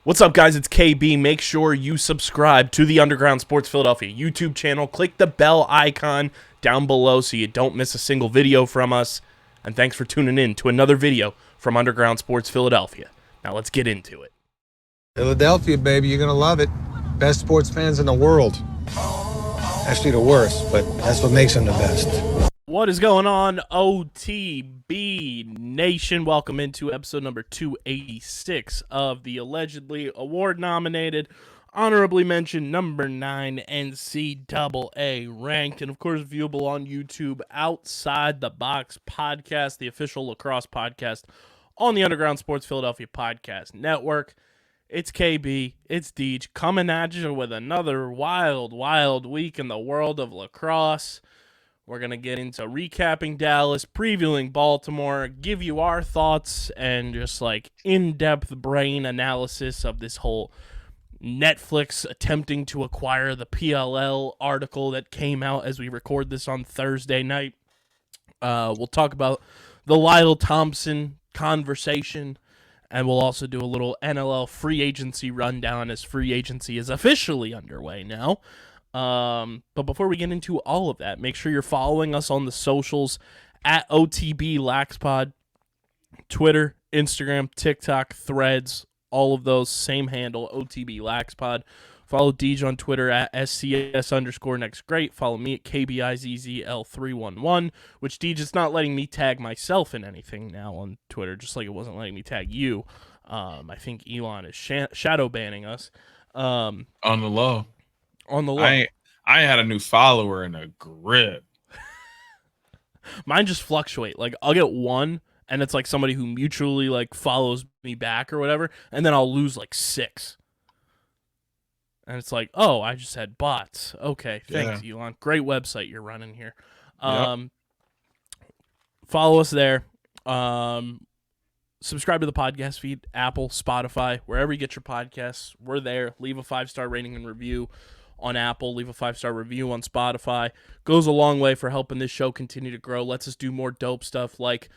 What's up, guys? It's KB. Make sure you subscribe to the Underground Sports Philadelphia YouTube channel. Click the bell icon down below so you don't miss a single video from us. And thanks for tuning in to another video from Underground Sports Philadelphia. Now let's get into it. Philadelphia, baby, you're going to love it. Best sports fans in the world. Actually, the worst, but that's what makes them the best. What is going on, OTB Nation? Welcome into episode number 286 of the allegedly award-nominated, honorably mentioned number 9 NCAA ranked, and of course viewable on YouTube, Outside the Box podcast, the official lacrosse podcast on the Underground Sports Philadelphia podcast network. It's KB, it's Deej, coming at you with another wild week in the world of lacrosse. We're going to get into recapping Dallas, previewing Baltimore, give you our thoughts, and just like in-depth brain analysis of this whole Netflix attempting to acquire the PLL article that came out as we record this on Thursday night. We'll talk about the Lyle Thompson conversation, and we'll also do a little NLL Free Agency rundown as free agency is officially underway now. But before we get into all of that, make sure you're following us on the socials at OTB LaxPod, Twitter, Instagram, TikTok, Threads, all of those, same handle, OTB LaxPod. Follow Deej on Twitter at SCS_nextgreat. Follow me at KBIZZL311, which Deej is not letting me tag myself in anything now on Twitter, just like it wasn't letting me tag you. I think Elon is shadow banning us. On the low. On the low. I had a new follower in a grip. Mine just fluctuate. Like, I'll get one, and it's like somebody who mutually like follows me back or whatever, and then I'll lose like 6. And it's like, oh, I just had bots. Okay, thanks, Elon. Great website you're running here. Follow us there. Subscribe to the podcast feed, Apple, Spotify, wherever you get your podcasts. We're there. Leave a 5-star rating and review on Apple. Leave a 5-star review on Spotify. Goes a long way for helping this show continue to grow. Lets us do more dope stuff like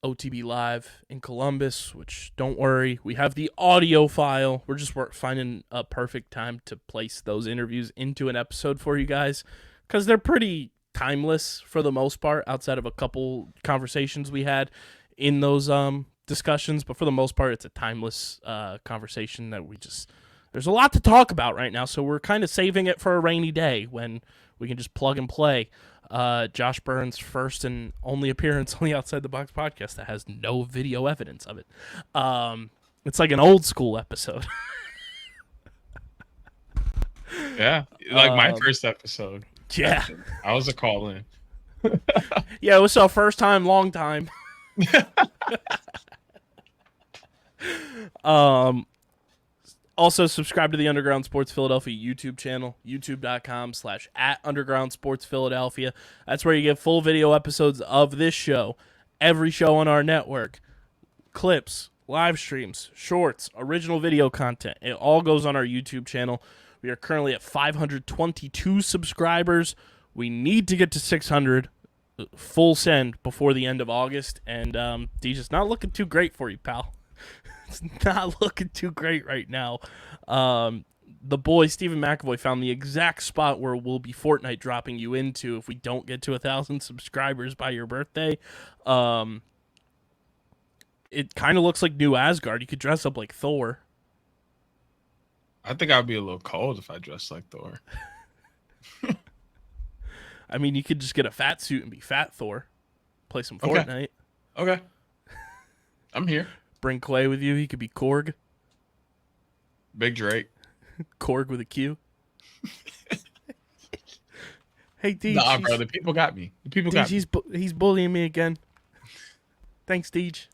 OTB Live in Columbus, which, don't worry, we have the audio file. We're just finding a perfect time to place those interviews into an episode for you guys because they're pretty timeless for the most part, outside of a couple conversations we had in those discussions. But for the most part, it's a timeless conversation that there's a lot to talk about right now, so we're kind of saving it for a rainy day when we can just plug and play. Josh Burns' first and only appearance on the Outside the Box podcast that has no video evidence of it. It's like an old school episode. Yeah, like my first episode. Yeah. I was a call-in. Yeah, it was our first time, long time. Also, subscribe to the Underground Sports Philadelphia YouTube channel, youtube.com/@Underground Sports Philadelphia. That's where you get full video episodes of this show, every show on our network, clips, live streams, shorts, original video content. It all goes on our YouTube channel. We are currently at 522 subscribers. We need to get to 600 full send before the end of August, and DJ's not looking too great for you, pal. It's not looking too great right now. The boy, Stephen McAvoy, found the exact spot where we'll be Fortnite dropping you into if we don't get to 1,000 subscribers by your birthday. It kind of looks like New Asgard. You could dress up like Thor. I think I'd be a little cold if I dressed like Thor. I mean, you could just get a fat suit and be Fat Thor. Play some Fortnite. Okay. I'm here. Bring Clay with you. He could be Korg. Big Drake. Korg with a Q. Hey, Deej. Nah, bro, the people got me. The people got me. He's bullying me again. Thanks, Deej.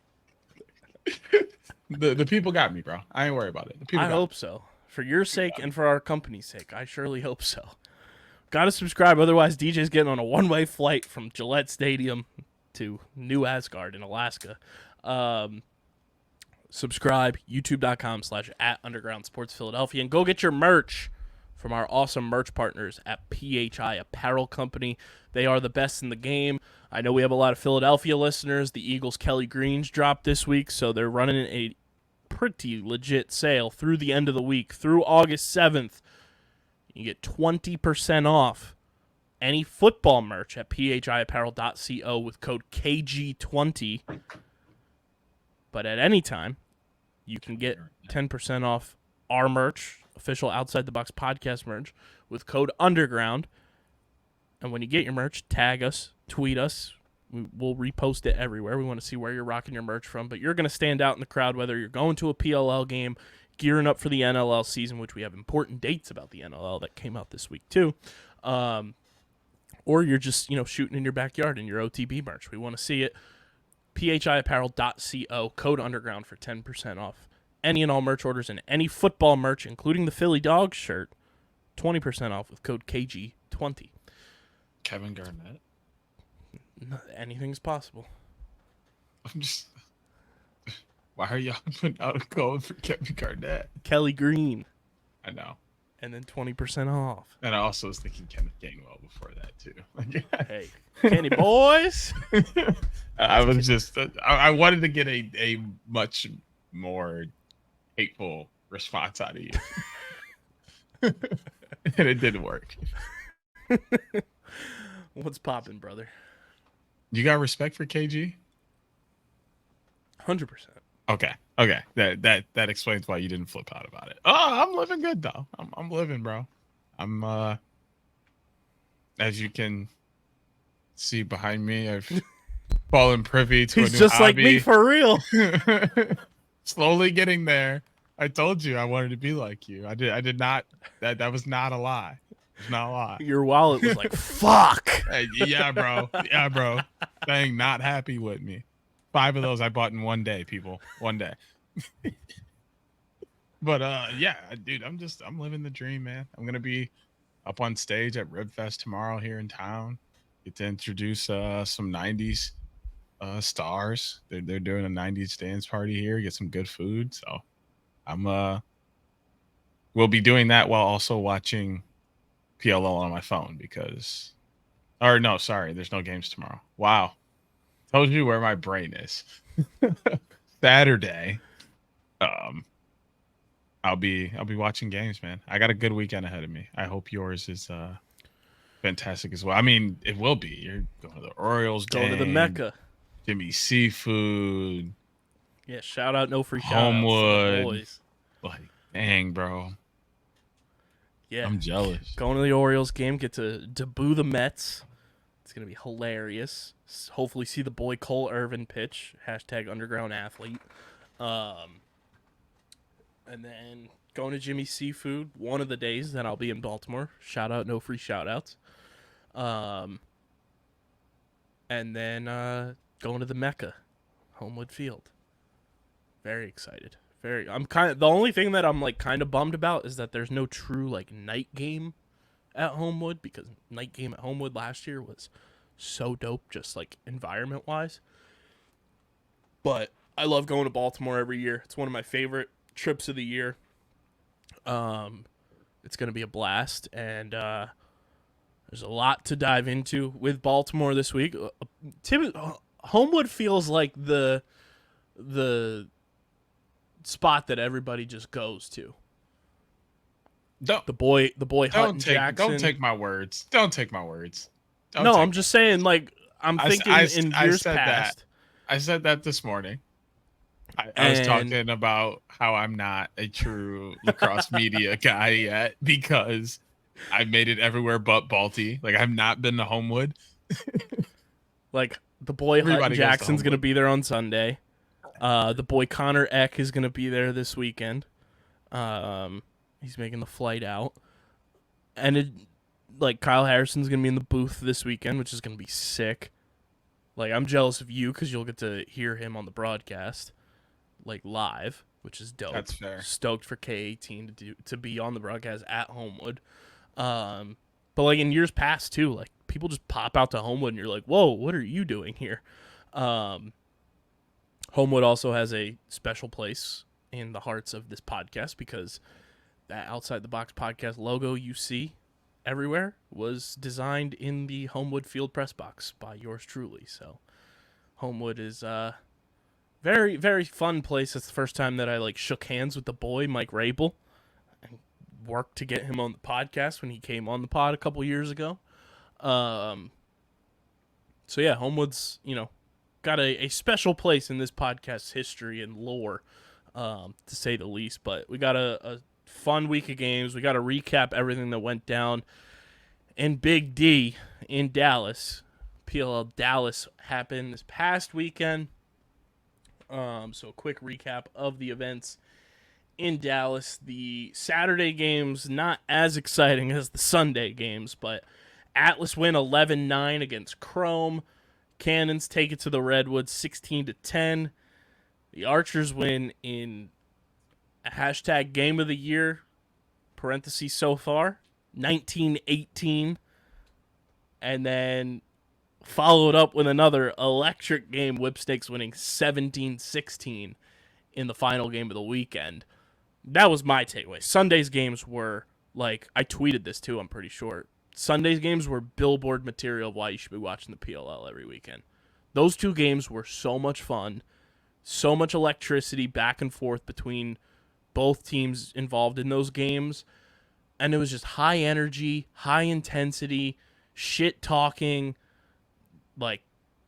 The people got me, bro. I ain't worried about it. The people I hope so. For your sake and for our company's sake, I surely hope so. Gotta subscribe, otherwise DJ's getting on a one-way flight from Gillette Stadium to New Asgard in Alaska. Subscribe, youtube.com/@Underground Sports Philadelphia, and go get your merch from our awesome merch partners at PHI Apparel Company. They are the best in the game. I know we have a lot of Philadelphia listeners. The Eagles' Kelly Greens dropped this week, so they're running a pretty legit sale through the end of the week, through August 7th. You get 20% off any football merch at phiapparel.co with code KG20. But at any time, you can get 10% off our merch, official Outside the Box podcast merch, with code Underground. And when you get your merch, tag us, tweet us. We'll repost it everywhere. We want to see where you're rocking your merch from. But you're going to stand out in the crowd, whether you're going to a PLL game, gearing up for the NLL season, which we have important dates about the NLL that came out this week too. Or you're just, shooting in your backyard in your OTB merch. We want to see it. phiapparel.co, code Underground for 10% off any and all merch orders and any football merch, including the Philly Dogs shirt, 20% off with code KG20. Kevin Garnett. Anything's possible. I'm just. Why are y'all putting out a code for Kevin Garnett? Kelly Green. I know. And then 20% off. And I also was thinking Kenneth Gainwell before that too. Hey, Kenny boys. I was just. I wanted to get a much more hateful response out of you, and it didn't work. What's poppin', brother? You got respect for KG? 100%. Okay. That explains why you didn't flip out about it. Oh, I'm living good though. I'm living, bro. I'm as you can see behind me, I've fallen privy to a new He's just hobby. like me for real. Slowly getting there. I told you I wanted to be like you. I did not. That was not a lie. It's not a lie. Your wallet was like, fuck. Hey, yeah, bro. Yeah, bro. Dang, not happy with me. 5 of those I bought in one day, people. One day. But yeah, dude, I'm living the dream, man. I'm gonna be up on stage at Ribfest tomorrow here in town. Get to introduce some 90s stars. They're doing a 90s dance party here. Get some good food. So we'll be doing that while also watching PLL on my phone there's no games tomorrow. Wow. Told you where my brain is. Saturday. I'll be watching games, man. I got a good weekend ahead of me. I hope yours is fantastic as well. I mean, it will be. You're going to the Orioles game. Going to the Mecca. Jimmy Seafood. Yeah, shout out, no free shout Homewood. boys. Like, dang, bro. Yeah. I'm jealous. Going to the Orioles game, get to boo the Mets. It's going to be hilarious. Hopefully see the boy Cole Irvin pitch. # underground athlete. And then going to Jimmy Seafood one of the days that I'll be in Baltimore. Shout out, no free shout outs. And then going to the Mecca, Homewood Field. Very excited. I'm the only thing that I'm like kind of bummed about is that there's no true like night game at Homewood, because night game at Homewood last year was so dope, just like environment wise. But I love going to Baltimore every year. It's one of my favorite trips of the year. It's going to be a blast, and there's a lot to dive into with Baltimore this week. Homewood feels like the spot that everybody just goes to. The boy Hutton Jackson. Don't take my words. Don't take my words. I'm just saying, like, I'm thinking in years past. I said that this morning. I was talking about how I'm not a true lacrosse media guy yet because I made it everywhere but Balti. Like, I've not been to Homewood. Like, the boy Hutton Jackson's going to be there on Sunday. The boy Connor Eck is going to be there this weekend. He's making the flight out. And Kyle Harrison's going to be in the booth this weekend, which is going to be sick. Like, I'm jealous of you because you'll get to hear him on the broadcast, like, live, which is dope. That's fair. Stoked for K18 to be on the broadcast at Homewood. But, like, in years past, too, like, people just pop out to Homewood and you're like, whoa, what are you doing here? Homewood also has a special place in the hearts of this podcast because that Outside the Box podcast logo you see everywhere was designed in the Homewood Field press box by yours truly. So Homewood is Very, very fun place. It's the first time that I shook hands with the boy, Mike Rabel, and worked to get him on the podcast when he came on the pod a couple years ago. So yeah, Homewood's, got a special place in this podcast's history and lore, to say the least. But we got a fun week of games. We got to recap everything that went down in Big D in Dallas. PLL Dallas happened this past weekend. So a quick recap of the events in Dallas. The Saturday games, not as exciting as the Sunday games, but Atlas win 11-9 against Chrome. Cannons take it to the Redwoods 16-10. The Archers win in a hashtag game of the year, parentheses so far, 19-18. And then followed up with another electric game, Whipsnakes winning 17-16 in the final game of the weekend. That was my takeaway. Sunday's games were, I tweeted this too, I'm pretty sure. Sunday's games were billboard material of why you should be watching the PLL every weekend. Those two games were so much fun, so much electricity back and forth between both teams involved in those games, and it was just high energy, high intensity, shit talking,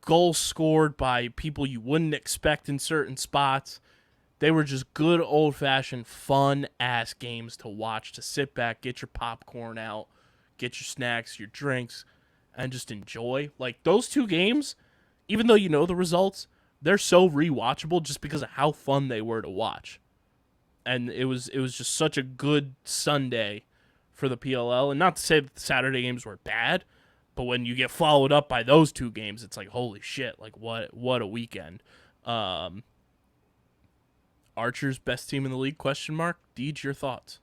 goals scored by people you wouldn't expect in certain spots. They were just good old-fashioned fun-ass games to watch, to sit back, get your popcorn out, get your snacks, your drinks, and just enjoy. Those two games, even though you know the results, they're so rewatchable just because of how fun they were to watch. And it was just such a good Sunday for the PLL. And not to say that the Saturday games were bad, but when you get followed up by those two games, it's holy shit, what a weekend. Archers, best team in the league, question mark? Deej, your thoughts?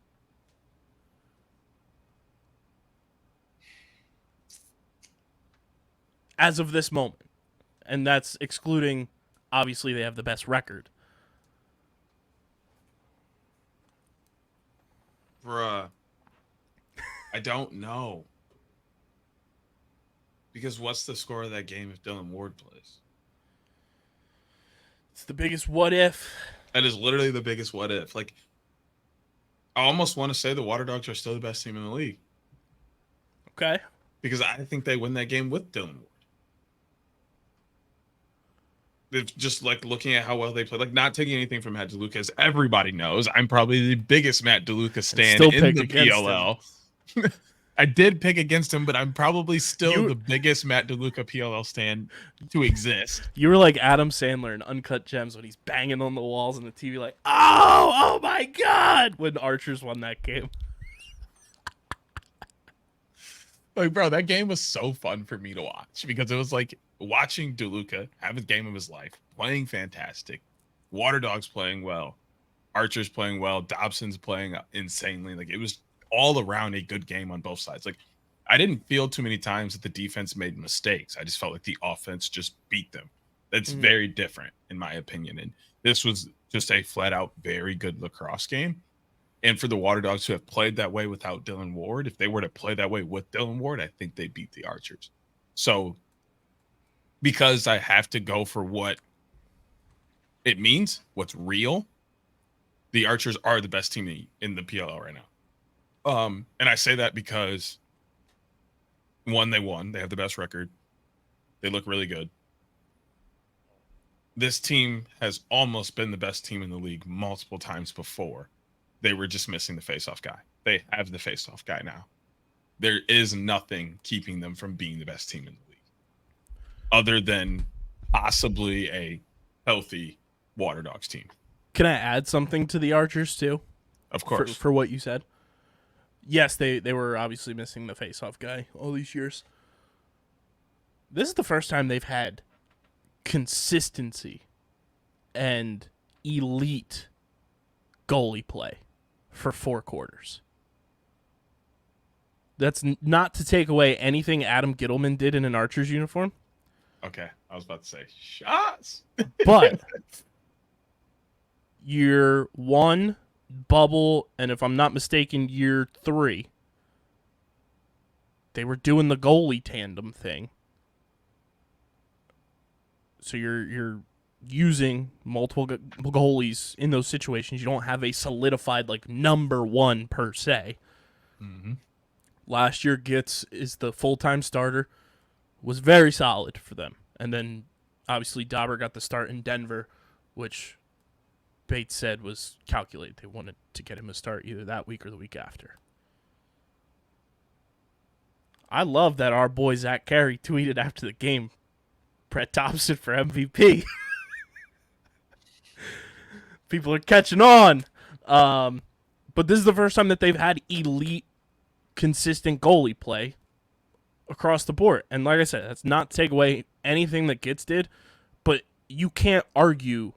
As of this moment. And that's excluding, obviously, they have the best record. Bruh. I don't know. Because what's the score of that game if Dylan Ward plays? It's the biggest what if. That is literally the biggest what if. I almost want to say the Water Dogs are still the best team in the league. Okay. Because I think they win that game with Dylan Ward. It's just looking at how well they play, not taking anything from Matt DeLuca, as everybody knows. I'm probably the biggest Matt DeLuca stan in the PLL. I did pick against him, but I'm probably still the biggest Matt DeLuca PLL stan to exist. You were like Adam Sandler in Uncut Gems when he's banging on the walls on the TV oh my God, when Archers won that game. Bro, that game was so fun for me to watch because it was watching DeLuca have a game of his life, playing fantastic, Water Dogs playing well, Archers playing well, Dobson's playing insanely. It was all around a good game on both sides. I didn't feel too many times that the defense made mistakes. I just felt like the offense just beat them. That's very different in my opinion. And this was just a flat out very good lacrosse game. And for the Water Dogs who have played that way without Dylan Ward, if they were to play that way with Dylan Ward, I think they beat the Archers. So because I have to go for what it means, what's real, the Archers are the best team in the PLL right now. And I say that because, one, they won. They have the best record. They look really good. This team has almost been the best team in the league multiple times before. They were just missing the face-off guy. They have the face-off guy now. There is nothing keeping them from being the best team in the league, other than possibly a healthy Water Dogs team. Can I add something to the Archers too? Of course. For what you said. Yes, they were obviously missing the face-off guy all these years. This is the first time they've had consistency and elite goalie play for 4 quarters. That's not to take away anything Adam Gittleman did in an Archers uniform. Okay, I was about to say shots. But year 1, bubble, and if I'm not mistaken, year 3, they were doing the goalie tandem thing. So you're using multiple goalies in those situations. You don't have a solidified like number one per se. Mm-hmm. Last year, Gitz is the full-time starter, was very solid for them. And then, obviously, Dauber got the start in Denver, which Bates said was calculated. They wanted to get him a start either that week or the week after. I love that our boy Zach Carey tweeted after the game, Brett Thompson for MVP. People are catching on. But this is the first time that they've had elite, consistent goalie play across the board. And like I said, that's not to take away anything that Gitz did, but you can't argue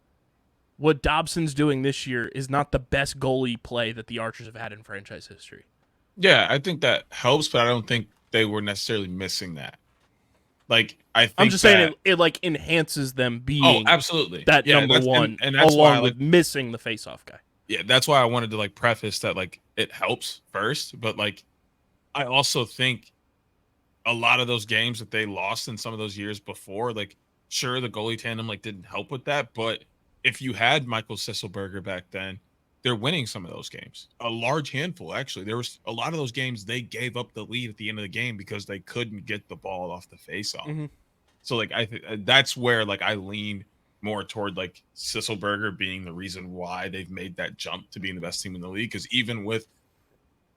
what Dobson's doing this year is not the best goalie play that the Archers have had in franchise history. Yeah, I think that helps, but I don't think they were necessarily missing that. Like, I'm just saying it like enhances them being absolutely that number one, and that's along why, with missing the faceoff guy. Yeah, that's why I wanted to like preface that like it helps first, but like I also think a lot of those games that they lost in some of those years before, like sure the goalie tandem like didn't help with that, but if you had Michael Sisselberger back then, they're winning some of those games. A large handful, actually. There was a lot of those games they gave up the lead at the end of the game because they couldn't get the ball off the faceoff. Mm-hmm. So like that's where like I lean more toward like Sisselberger being the reason why they've made that jump to being the best team in the league. Because even with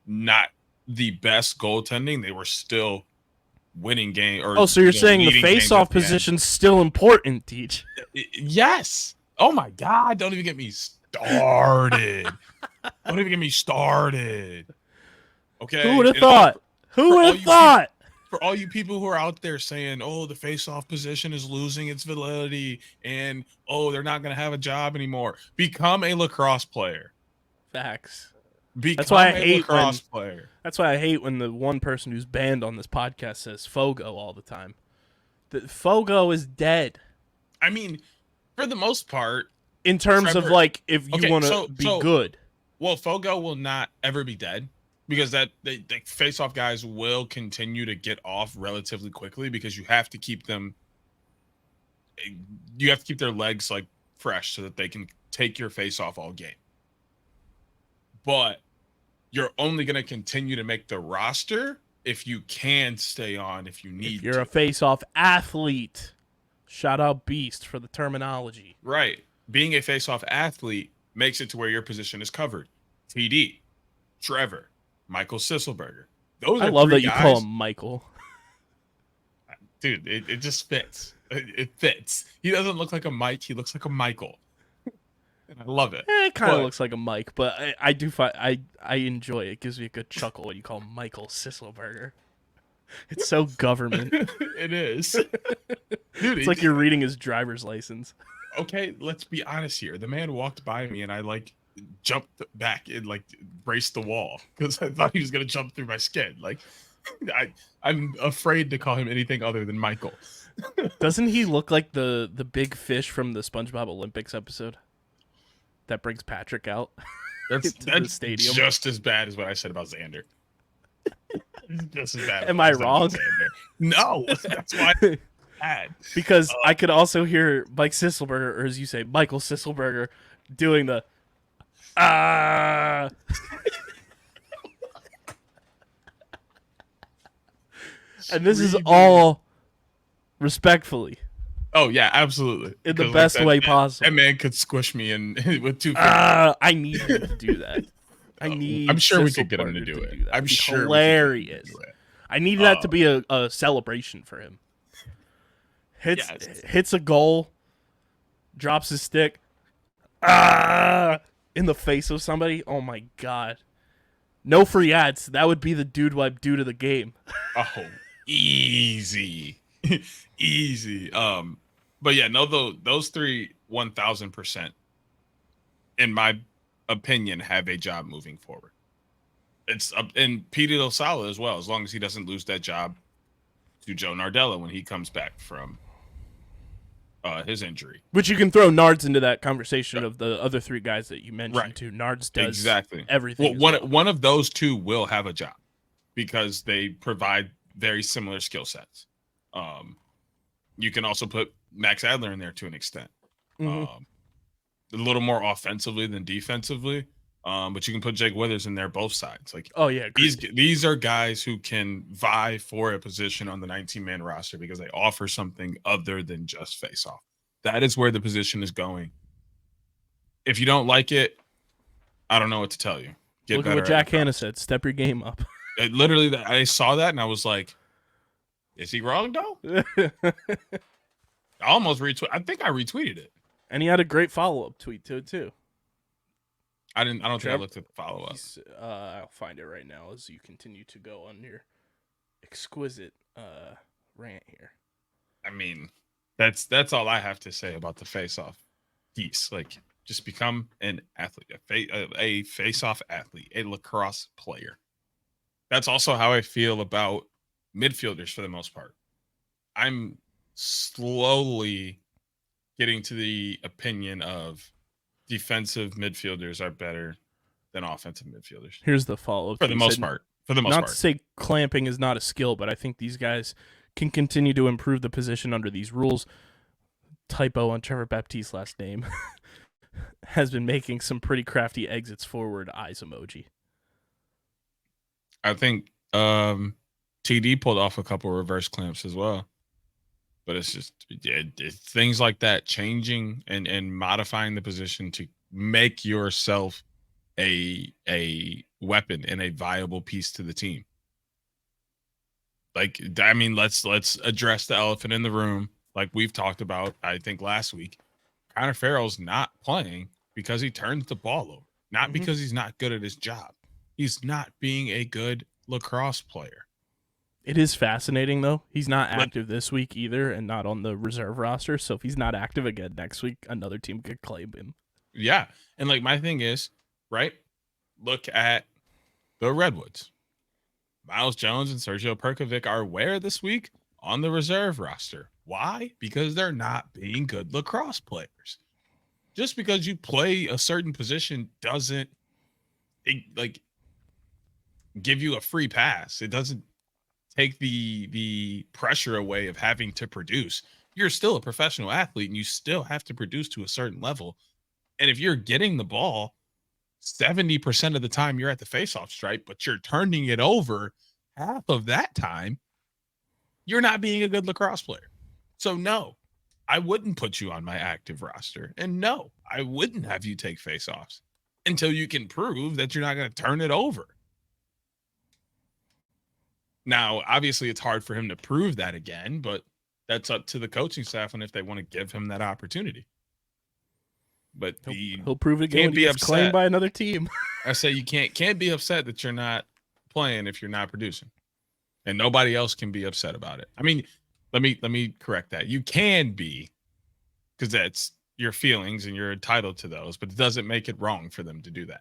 not the best goaltending, they were still winning game. Or so you're saying the faceoff position's still important, Teach? Yes. Oh my God! Don't even get me started. Don't even get me started. Okay. Who would have thought? Who would have thought? For all you people who are out there saying, "Oh, the face-off position is losing its validity," and "Oh, they're not going to have a job anymore," become a lacrosse player. Facts. That's why I hate lacrosse player. That's why I hate when the one person who's banned on this podcast says Fogo all the time. Fogo is dead. I mean, for the most part, in terms of like if you want to be good. Well, Fogo will not ever be dead because the face-off guys will continue to get off relatively quickly because you have to keep them. You have to keep their legs like fresh so that they can take your face-off all game. But you're only going to continue to make the roster if you can stay on if you need. If you're a face-off athlete. Shout out Beast for the terminology. Right. Being a face-off athlete makes it to where your position is covered. TD, Trevor, Michael Sisselberger. I love that you call him Michael. Dude, it just fits. It fits. He doesn't look like a Mike. He looks like a Michael. And I love it. It kind of looks like a Mike, but I do find I enjoy it. It gives me a good chuckle when you call him Michael Sisselberger. It's so government. It is. Dude, it's like you're reading his driver's license. Okay, let's be honest here. The man walked by me and I like jumped back and like braced the wall because I thought he was gonna jump through my skin. Like I'm afraid to call him anything other than Michael. Doesn't he look like the big fish from the SpongeBob Olympics episode that brings Patrick out? That's the stadium. Just as bad as what I said about Xander. Just as bad. Am I wrong? No, that's why. Because I could also hear Mike Sisselberger, or as you say, Michael Sisselberger, doing the and this is all respectfully. Oh yeah, absolutely. In the best way possible. That man could squish me in with 2 fingers. I need him to do that. I'm sure we could get him to do it. I'm sure hilarious. I need that to be a celebration for him. Hits a goal, drops his stick, in the face of somebody. Oh my God! No free ads. That would be the dude wipe due to the game. Oh, easy, easy. But yeah, no, those three 1,000%, in my opinion, have a job moving forward. It's and Petey Losala as well, as long as he doesn't lose that job to Joe Nardella when he comes back from his injury. Which you can throw Nards into that conversation of the other three guys that you mentioned too. Nards does exactly everything. Well, one of those two will have a job because they provide very similar skill sets. You can also put Max Adler in there to an extent. A little more offensively than defensively. But you can put Jake Withers in there both sides. Like, oh yeah, these are guys who can vie for a position on the 19-man roster because they offer something other than just face-off. That is where the position is going. If you don't like it, I don't know what to tell you. Look at what Jack Hanna said. Step your game up. Literally, I saw that and I was like, is he wrong though? I almost retweeted. I think I retweeted it. And he had a great follow-up tweet to it too. I don't think I looked at the follow-up. I'll find it right now as you continue to go on your exquisite rant here. I mean, that's all I have to say about the face-off piece. Like, just become an athlete, a face-off athlete, a lacrosse player. That's also how I feel about midfielders for the most part. I'm slowly getting to the opinion of defensive midfielders are better than offensive midfielders. Here's the follow-up. For the most part. Not to say clamping is not a skill, but I think these guys can continue to improve the position under these rules. Typo on Trevor Baptiste's last name. Has been making some pretty crafty exits forward, eyes emoji. I think TD pulled off a couple reverse clamps as well. But it's just it's things like that, changing and modifying the position to make yourself a weapon and a viable piece to the team. Like, I mean, let's address the elephant in the room, like we've talked about, I think last week. Connor Farrell's not playing because he turns the ball over, not because he's not good at his job. He's not being a good lacrosse player. It is fascinating, though. He's not active this week either and not on the reserve roster. So if he's not active again next week, another team could claim him. Yeah. And like, my thing is, right, look at the Redwoods. Miles Jones and Sergio Perkovic are where this week? On the reserve roster. Why? Because they're not being good lacrosse players. Just because you play a certain position doesn't give you a free pass. It doesn't take the pressure away of having to produce. You're still a professional athlete and you still have to produce to a certain level. And if you're getting the ball 70% of the time, you're at the faceoff stripe, but you're turning it over half of that time, you're not being a good lacrosse player. So no, I wouldn't put you on my active roster. And no, I wouldn't have you take faceoffs until you can prove that you're not going to turn it over. Now, obviously, it's hard for him to prove that again, but that's up to the coaching staff and if they want to give him that opportunity. But he'll prove it again when he gets claimed by another team. I say you can't be upset that you're not playing if you're not producing. And nobody else can be upset about it. I mean, let me correct that. You can be, because that's your feelings and you're entitled to those, but it doesn't make it wrong for them to do that.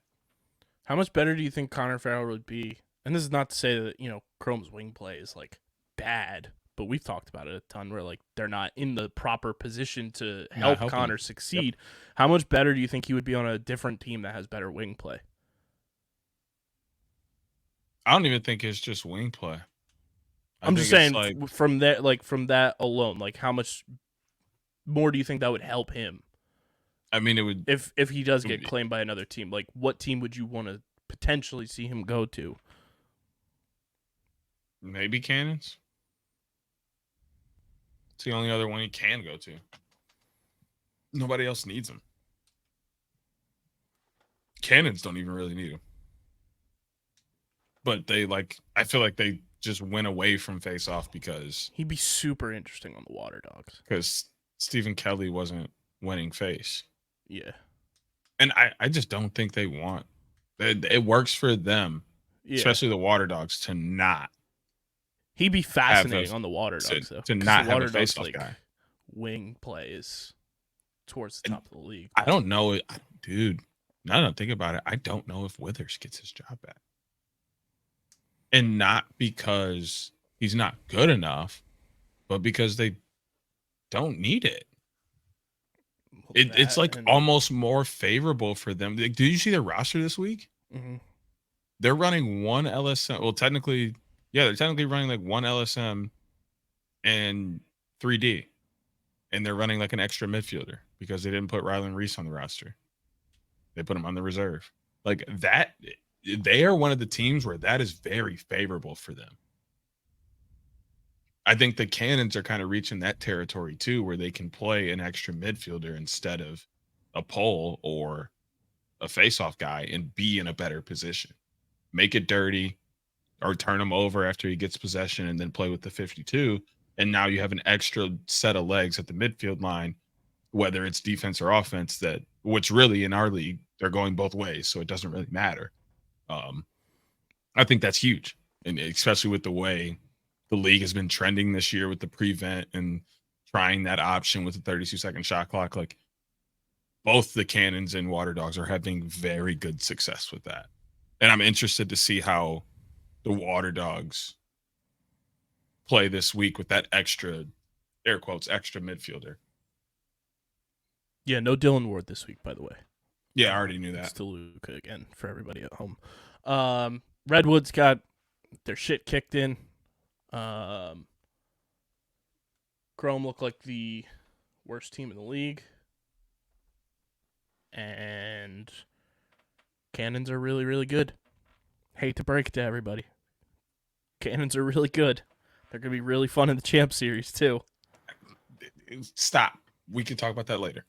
How much better do you think Connor Farrell would be? And this is not to say that, Chrome's wing play is like bad, but we've talked about it a ton where like they're not in the proper position to help Connor succeed. Yep. How much better do you think he would be on a different team that has better wing play? I don't even think it's just wing play. I'm just saying from that alone, like how much more do you think that would help him? I mean, it would if he does get claimed by another team. Like, what team would you want to potentially see him go to? Maybe Cannons. It's the only other one he can go to. Nobody else needs him. Cannons don't even really need him. But I feel like they just went away from face-off because he'd be super interesting on the Water Dogs. Because Stephen Kelly wasn't winning face. Yeah. And I just don't think they want it works for them, especially the Water Dogs, to not. He'd be fascinating on the Water Dogs, though. To not have a face-off guy. Wing play is towards the top of the league. I don't know. Dude, now that I think about it, I don't know if Withers gets his job back. And not because he's not good enough, but because they don't need it. It's like almost more favorable for them. Did you see their roster this week? Mm-hmm. They're running one LSM. Well, technically, they're technically running like one LSM and 3D. And they're running like an extra midfielder. because they didn't put Rylan Reese on the roster. They put him on the reserve. Like that, they are one of the teams where that is very favorable for them. I think the Cannons are kind of reaching that territory too, where they can play an extra midfielder instead of a pole or a face-off guy and be in a better position. Make it dirty or turn him over after he gets possession and then play with the 52. And now you have an extra set of legs at the midfield line, whether it's defense or offense, that which really in our league, they're going both ways. So it doesn't really matter. I think that's huge. And especially with the way the league has been trending this year with the prevent and trying that option with the 32-second shot clock. Like both the Cannons and Water Dogs are having very good success with that. And I'm interested to see how the Water Dogs play this week with that extra, air quotes, extra midfielder. Yeah, no Dylan Ward this week, by the way. Yeah, I already knew that. It's DeLuca again for everybody at home. Redwood's got their shit kicked in. Chrome looked like the worst team in the league. And Cannons are really, really good. Hate to break it to everybody. Cannons are really good. They're going to be really fun in the Champ Series, too. Stop. We can talk about that later.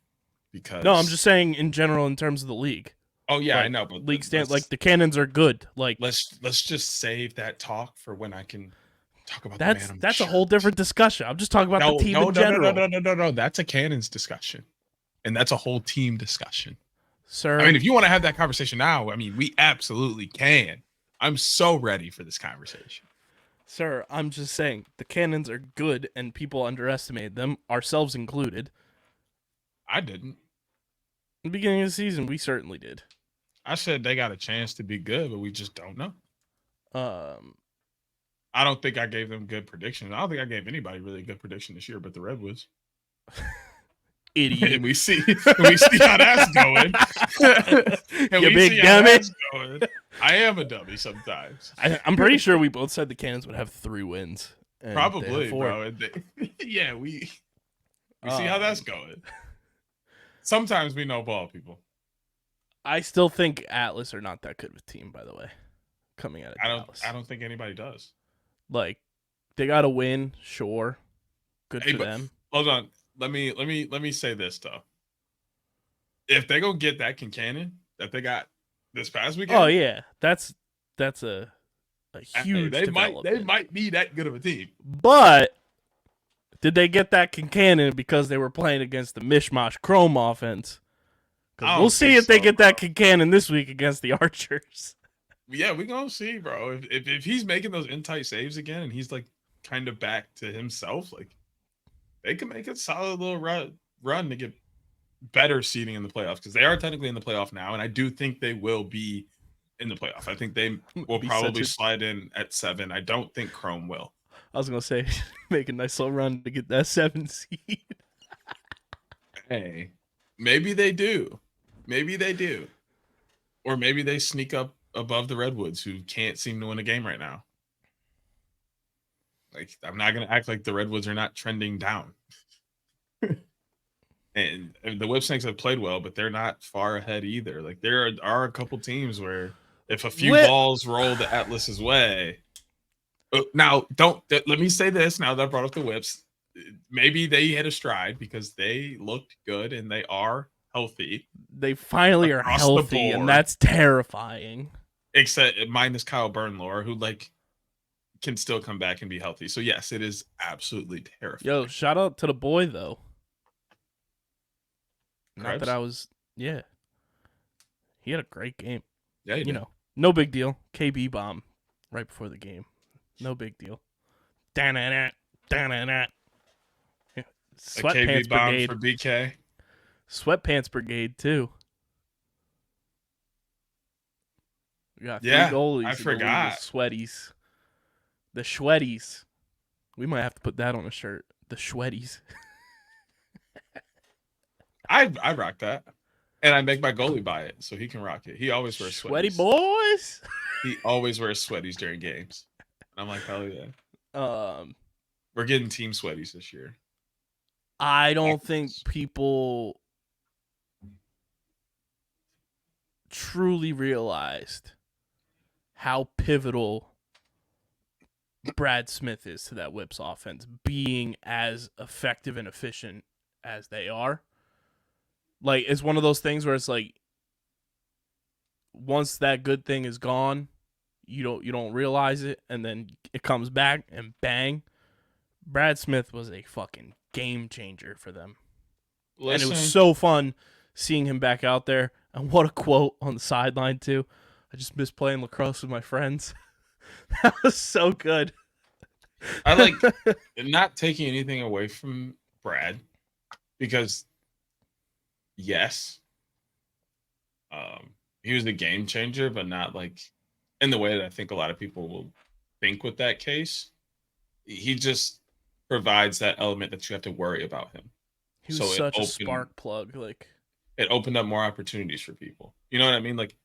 Because No, I'm just saying in general in terms of the league. Oh yeah, like, I know, but league stand like the Cannons are good. Like let's just save that talk for when I can talk about that's a whole different discussion. I'm just talking about the team in general. No. That's a Cannons discussion, and that's a whole team discussion. Sir, I mean, if you want to have that conversation now, I mean, we absolutely can. I'm so ready for this conversation. Sir, I'm just saying the Cannons are good, and people underestimate them, ourselves included. I didn't. In the beginning of the season, we certainly did. I said they got a chance to be good, but we just don't know. I don't think I gave them good predictions. I don't think I gave anybody really a good prediction this year, but the Redwoods. Idiot. And we see how that's going. And you big dummy. I am a dummy sometimes. I'm pretty sure we both said the Cannons would have 3 wins. Probably, bro. Yeah, we see how that's going. Sometimes we know ball, people. I still think Atlas are not that good of a team, by the way. Coming out of Dallas. I don't think anybody does. Like, they got to win, sure. Good for them. Hold on. Let me say this though. If they go get that Kincannon that they got this past weekend, oh yeah, that's a huge. They might be that good of a team. But did they get that Kincannon because they were playing against the mishmash Chrome offense? Because we'll see if they get that Kincannon this week against the Archers. Yeah, we're gonna see, bro. If he's making those in-tight saves again and he's like kind of back to himself, like they can make a solid little run to get better seeding in the playoffs, because they are technically in the playoff now, and I do think they will be in the playoff. I think they will probably slide in at 7. I don't think Chrome will. I was gonna say make a nice little run to get that 7 seed. Hey, maybe they do. Maybe they do. Or maybe they sneak up above the Redwoods, who can't seem to win a game right now. Like, I'm not going to act like the Redwoods are not trending down. And the Whipsnakes have played well, but they're not far ahead either. Like, there are a couple teams where if a few balls roll the Atlas's way. Now, let me say this now that I brought up the Whips. Maybe they hit a stride because they looked good and they are healthy. They finally are healthy, and that's terrifying. Except minus Kyle Bernlohr, who can still come back and be healthy. So yes, it is absolutely terrifying. Yo, shout out to the boy though. Krebs? Not that I was, yeah. He had a great game. Yeah, you know, no big deal. KB bomb right before the game. No big deal. Sweatpants KB bomb brigade for BK. Sweatpants brigade too. We got 3 goalies. I forgot. Sweaties. The Sweaties. We might have to put that on a shirt. The Sweaties. I rock that. And I make my goalie buy it so he can rock it. He always wears sweaties. Sweaty boys. He always wears sweaties during games. And I'm like, hell yeah. We're getting team sweaties this year. I don't think people truly realized how pivotal Brad Smith is to that Whips offense, being as effective and efficient as they are. Like, it's one of those things where it's like, once that good thing is gone, you don't realize it, and then it comes back and bang. Brad Smith was a fucking game changer for them. Listen, and it was so fun seeing him back out there. And what a quote on the sideline too. I just miss playing lacrosse with my friends. That was so good. I like not taking anything away from Brad, because yes, he was the game changer, but not like in the way that I think a lot of people will think with that case. He just provides that element that you have to worry about him. He was such a spark plug. Like, it opened up more opportunities for people. You know what I mean? Like,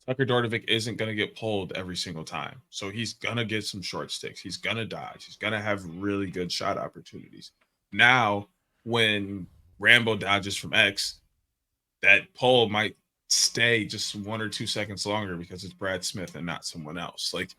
Tucker Dordevic isn't going to get pulled every single time. So he's going to get some short sticks. He's going to dodge. He's going to have really good shot opportunities. Now, when Rambo dodges from X, that pull might stay just 1 or 2 seconds longer because it's Brad Smith and not someone else. Like,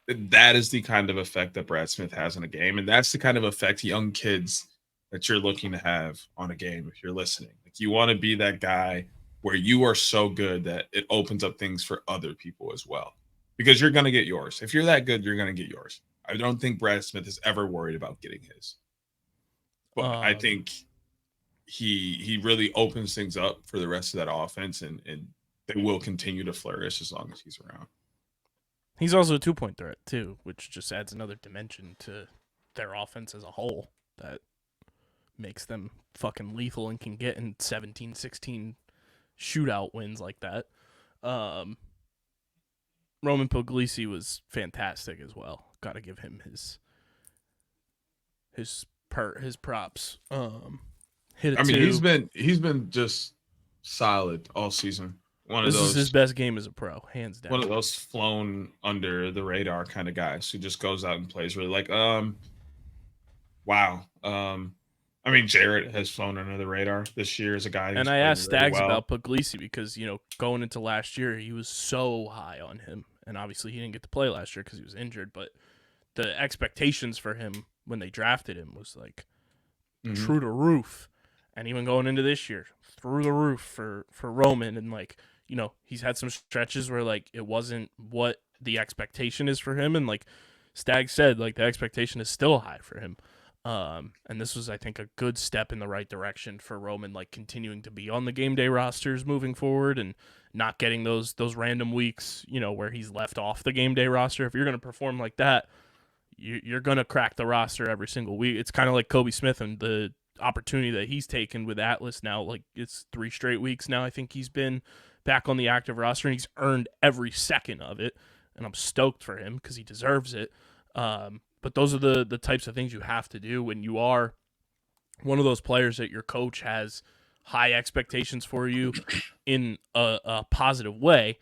that is the kind of effect that Brad Smith has in a game. And that's the kind of effect young kids that you're looking to have on a game if you're listening. Like, you want to be that guy where you are so good that it opens up things for other people as well. Because you're going to get yours. If you're that good, you're going to get yours. I don't think Brad Smith is ever worried about getting his. But I think he really opens things up for the rest of that offense, and they will continue to flourish as long as he's around. He's also a 2-point threat too, which just adds another dimension to their offense as a whole that makes them fucking lethal and can get in 17-16 shootout wins like that. Roman Puglisi was fantastic as well. Got to give him his props. He's been just solid all season. This is his best game as a pro, hands down. One of those flown under the radar kind of guys who just goes out and plays really like, wow. Jarrett has flown under the radar this year as a guy. And I asked Stags about Puglisi because, going into last year, he was so high on him. And obviously he didn't get to play last year because he was injured. But the expectations for him when they drafted him was like through the roof. And even going into this year, through the roof for Roman. And like, he's had some stretches where like it wasn't what the expectation is for him. And like Stag said, like the expectation is still high for him. And this was, I think, a good step in the right direction for Roman, like continuing to be on the game day rosters moving forward and not getting those random weeks, where he's left off the game day roster. If you're going to perform like that, you're going to crack the roster every single week. It's kind of like Kobe Smith and the opportunity that he's taken with Atlas now. Like, it's 3 straight weeks now. I think he's been back on the active roster, and he's earned every second of it. And I'm stoked for him because he deserves it. But those are the types of things you have to do when you are one of those players that your coach has high expectations for you in a positive way.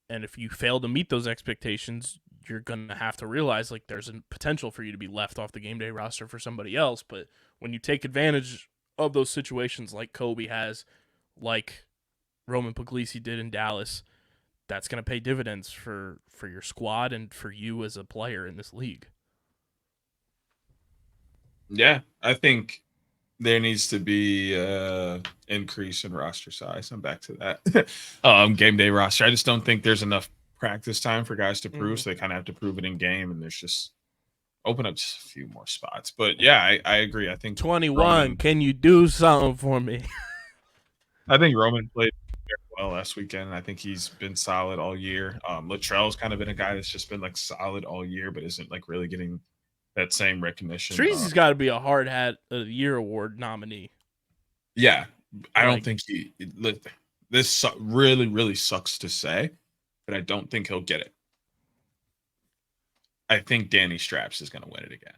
And if you fail to meet those expectations, you're going to have to realize like there's a potential for you to be left off the game day roster for somebody else. But when you take advantage of those situations like Kobe has, like Roman Puglisi did in Dallas, that's going to pay dividends for your squad and for you as a player in this league. Yeah, I think there needs to be increase in roster size. I'm back to that. Game day roster. I just don't think there's enough practice time for guys to prove, so they kind of have to prove it in game, and there's just open up just a few more spots. But yeah, I agree. I think 21, can you do something for me? I think Roman played very well last weekend. I think he's been solid all year. Latrell's kind of been a guy that's just been like solid all year, but isn't like really getting that same recognition. Streezy's got to be a hard hat of the year award nominee. Yeah, I don't think this really, really sucks to say, but I don't think he'll get it. I think Danny Straps is going to win it again.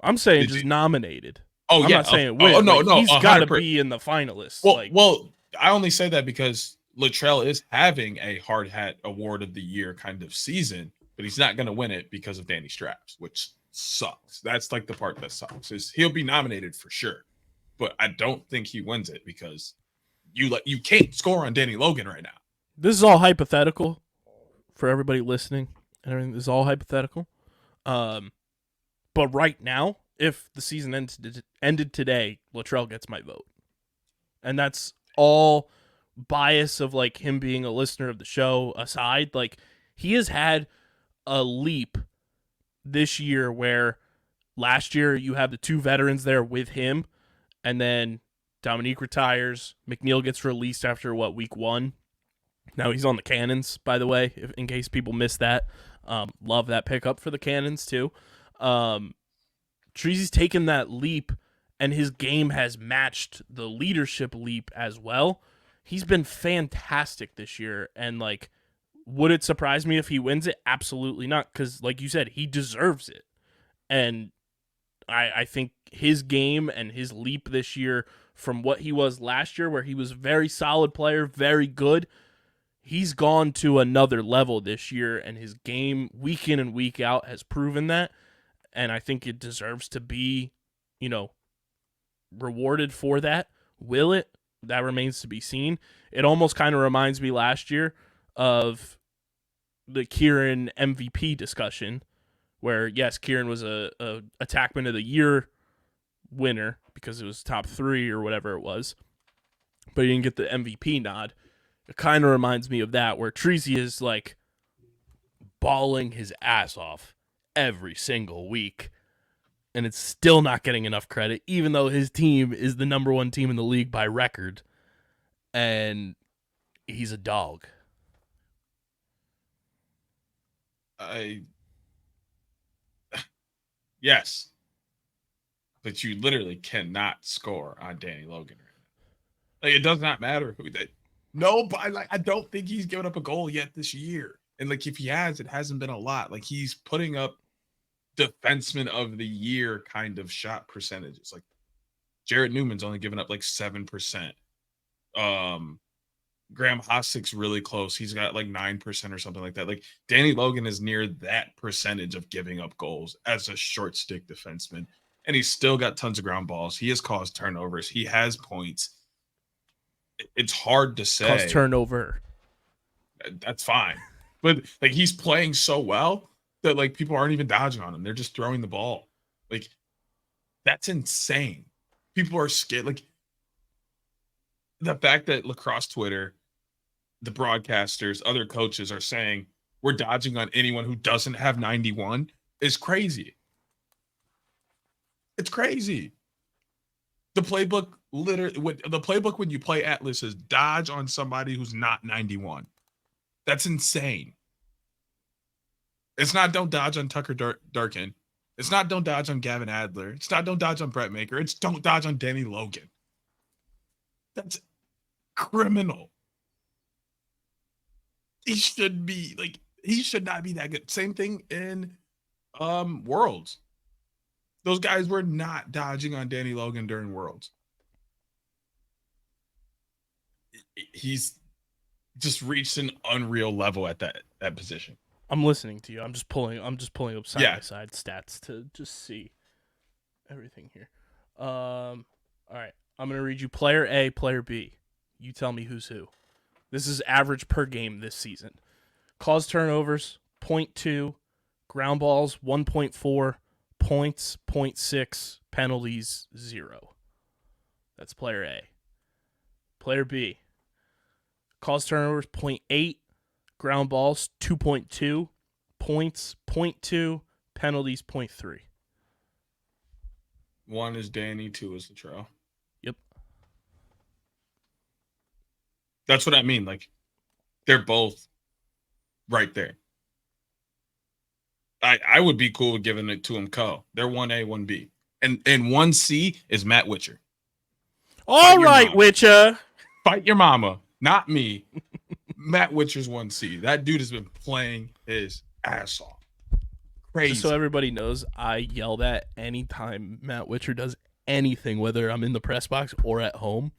I'm saying just nominated. Oh, I'm yeah. not saying win. No, he's got to be in the finalists. Well, I only say that because Latrell is having a hard hat award of the year kind of season, but he's not going to win it because of Danny Straps, which sucks. That's like the part that sucks. Is he'll be nominated for sure, but I don't think he wins it because you can't score on Danny Logan right now. This is all hypothetical for everybody listening. And everything. This is all hypothetical. But right now, if the season ended today, Latrell gets my vote. And that's all bias of like him being a listener of the show aside. Like, he has had a leap this year where last year you have the two veterans there with him, and then Dominique retires. McNeil gets released after week 1. Now he's on the Cannons, by the way, in case people missed that. Love that pickup for the Cannons too. Treasy's taken that leap, and his game has matched the leadership leap as well. He's been fantastic this year, and like, would it surprise me if he wins it? Absolutely not, because like you said, he deserves it. And I think his game and his leap this year from what he was last year, where he was a very solid player, very good, he's gone to another level this year, and his game week in and week out has proven that. And I think it deserves to be, rewarded for that. Will it? That remains to be seen. It almost kind of reminds me last year of the Kieran MVP discussion, where, yes, Kieran was a Attackman of the Year winner because it was top 3 or whatever it was, but he didn't get the MVP nod. It kind of reminds me of that, where Treasy is like balling his ass off every single week, and it's still not getting enough credit, even though his team is the number 1 team in the league by record, and he's a dog. Yes, but you literally cannot score on Danny Logan right now. Like, it does not matter who that. No, but I don't think he's given up a goal yet this year. And like, if he has, it hasn't been a lot. Like, he's putting up defenseman of the year kind of shot percentages. Like, Jared Newman's only given up like 7%. Graham Hossick's really close. He's got like 9% or something like that. Like, Danny Logan is near that percentage of giving up goals as a short stick defenseman. And he's still got tons of ground balls. He has caused turnovers. He has points. It's hard to say. Caused turnover. That's fine. But like, he's playing so well that like, people aren't even dodging on him. They're just throwing the ball. Like, that's insane. People are scared. Like, the fact that Lacrosse Twitter, the broadcasters, other coaches are saying we're dodging on anyone who doesn't have 91 is crazy. It's crazy. The playbook when you play Atlas is dodge on somebody who's not 91. That's insane. It's not don't dodge on Tucker Durkin. It's not don't dodge on Gavin Adler. It's not don't dodge on Brett Maker. It's don't dodge on Danny Logan. That's criminal. He should not be that good. Same thing in Worlds. Those guys were not dodging on Danny Logan during Worlds. He's just reached an unreal level at that position. I'm listening to you. I'm just pulling up side by side stats to just see everything here. All right. I'm going to read you player A, player B. You tell me who's who. This is average per game this season. Caused turnovers, 0.2. Ground balls, 1.4. Points, 0.6. Penalties, 0. That's player A. Player B. Caused turnovers, 0.8. Ground balls, 2.2. Points, 0.2. Penalties, 0.3. 1 is Danny, 2 is Latrell. Yep. That's what I mean. Like, they're both right there. I would be cool with giving it to him They're 1A, 1B. And 1C is Matt Witcher. All right, Witcher. Fight your mama, not me. Matt Witcher's 1C. That dude has been playing his ass off. Crazy. Just so everybody knows, I yell that anytime Matt Witcher does anything, whether I'm in the press box or at home.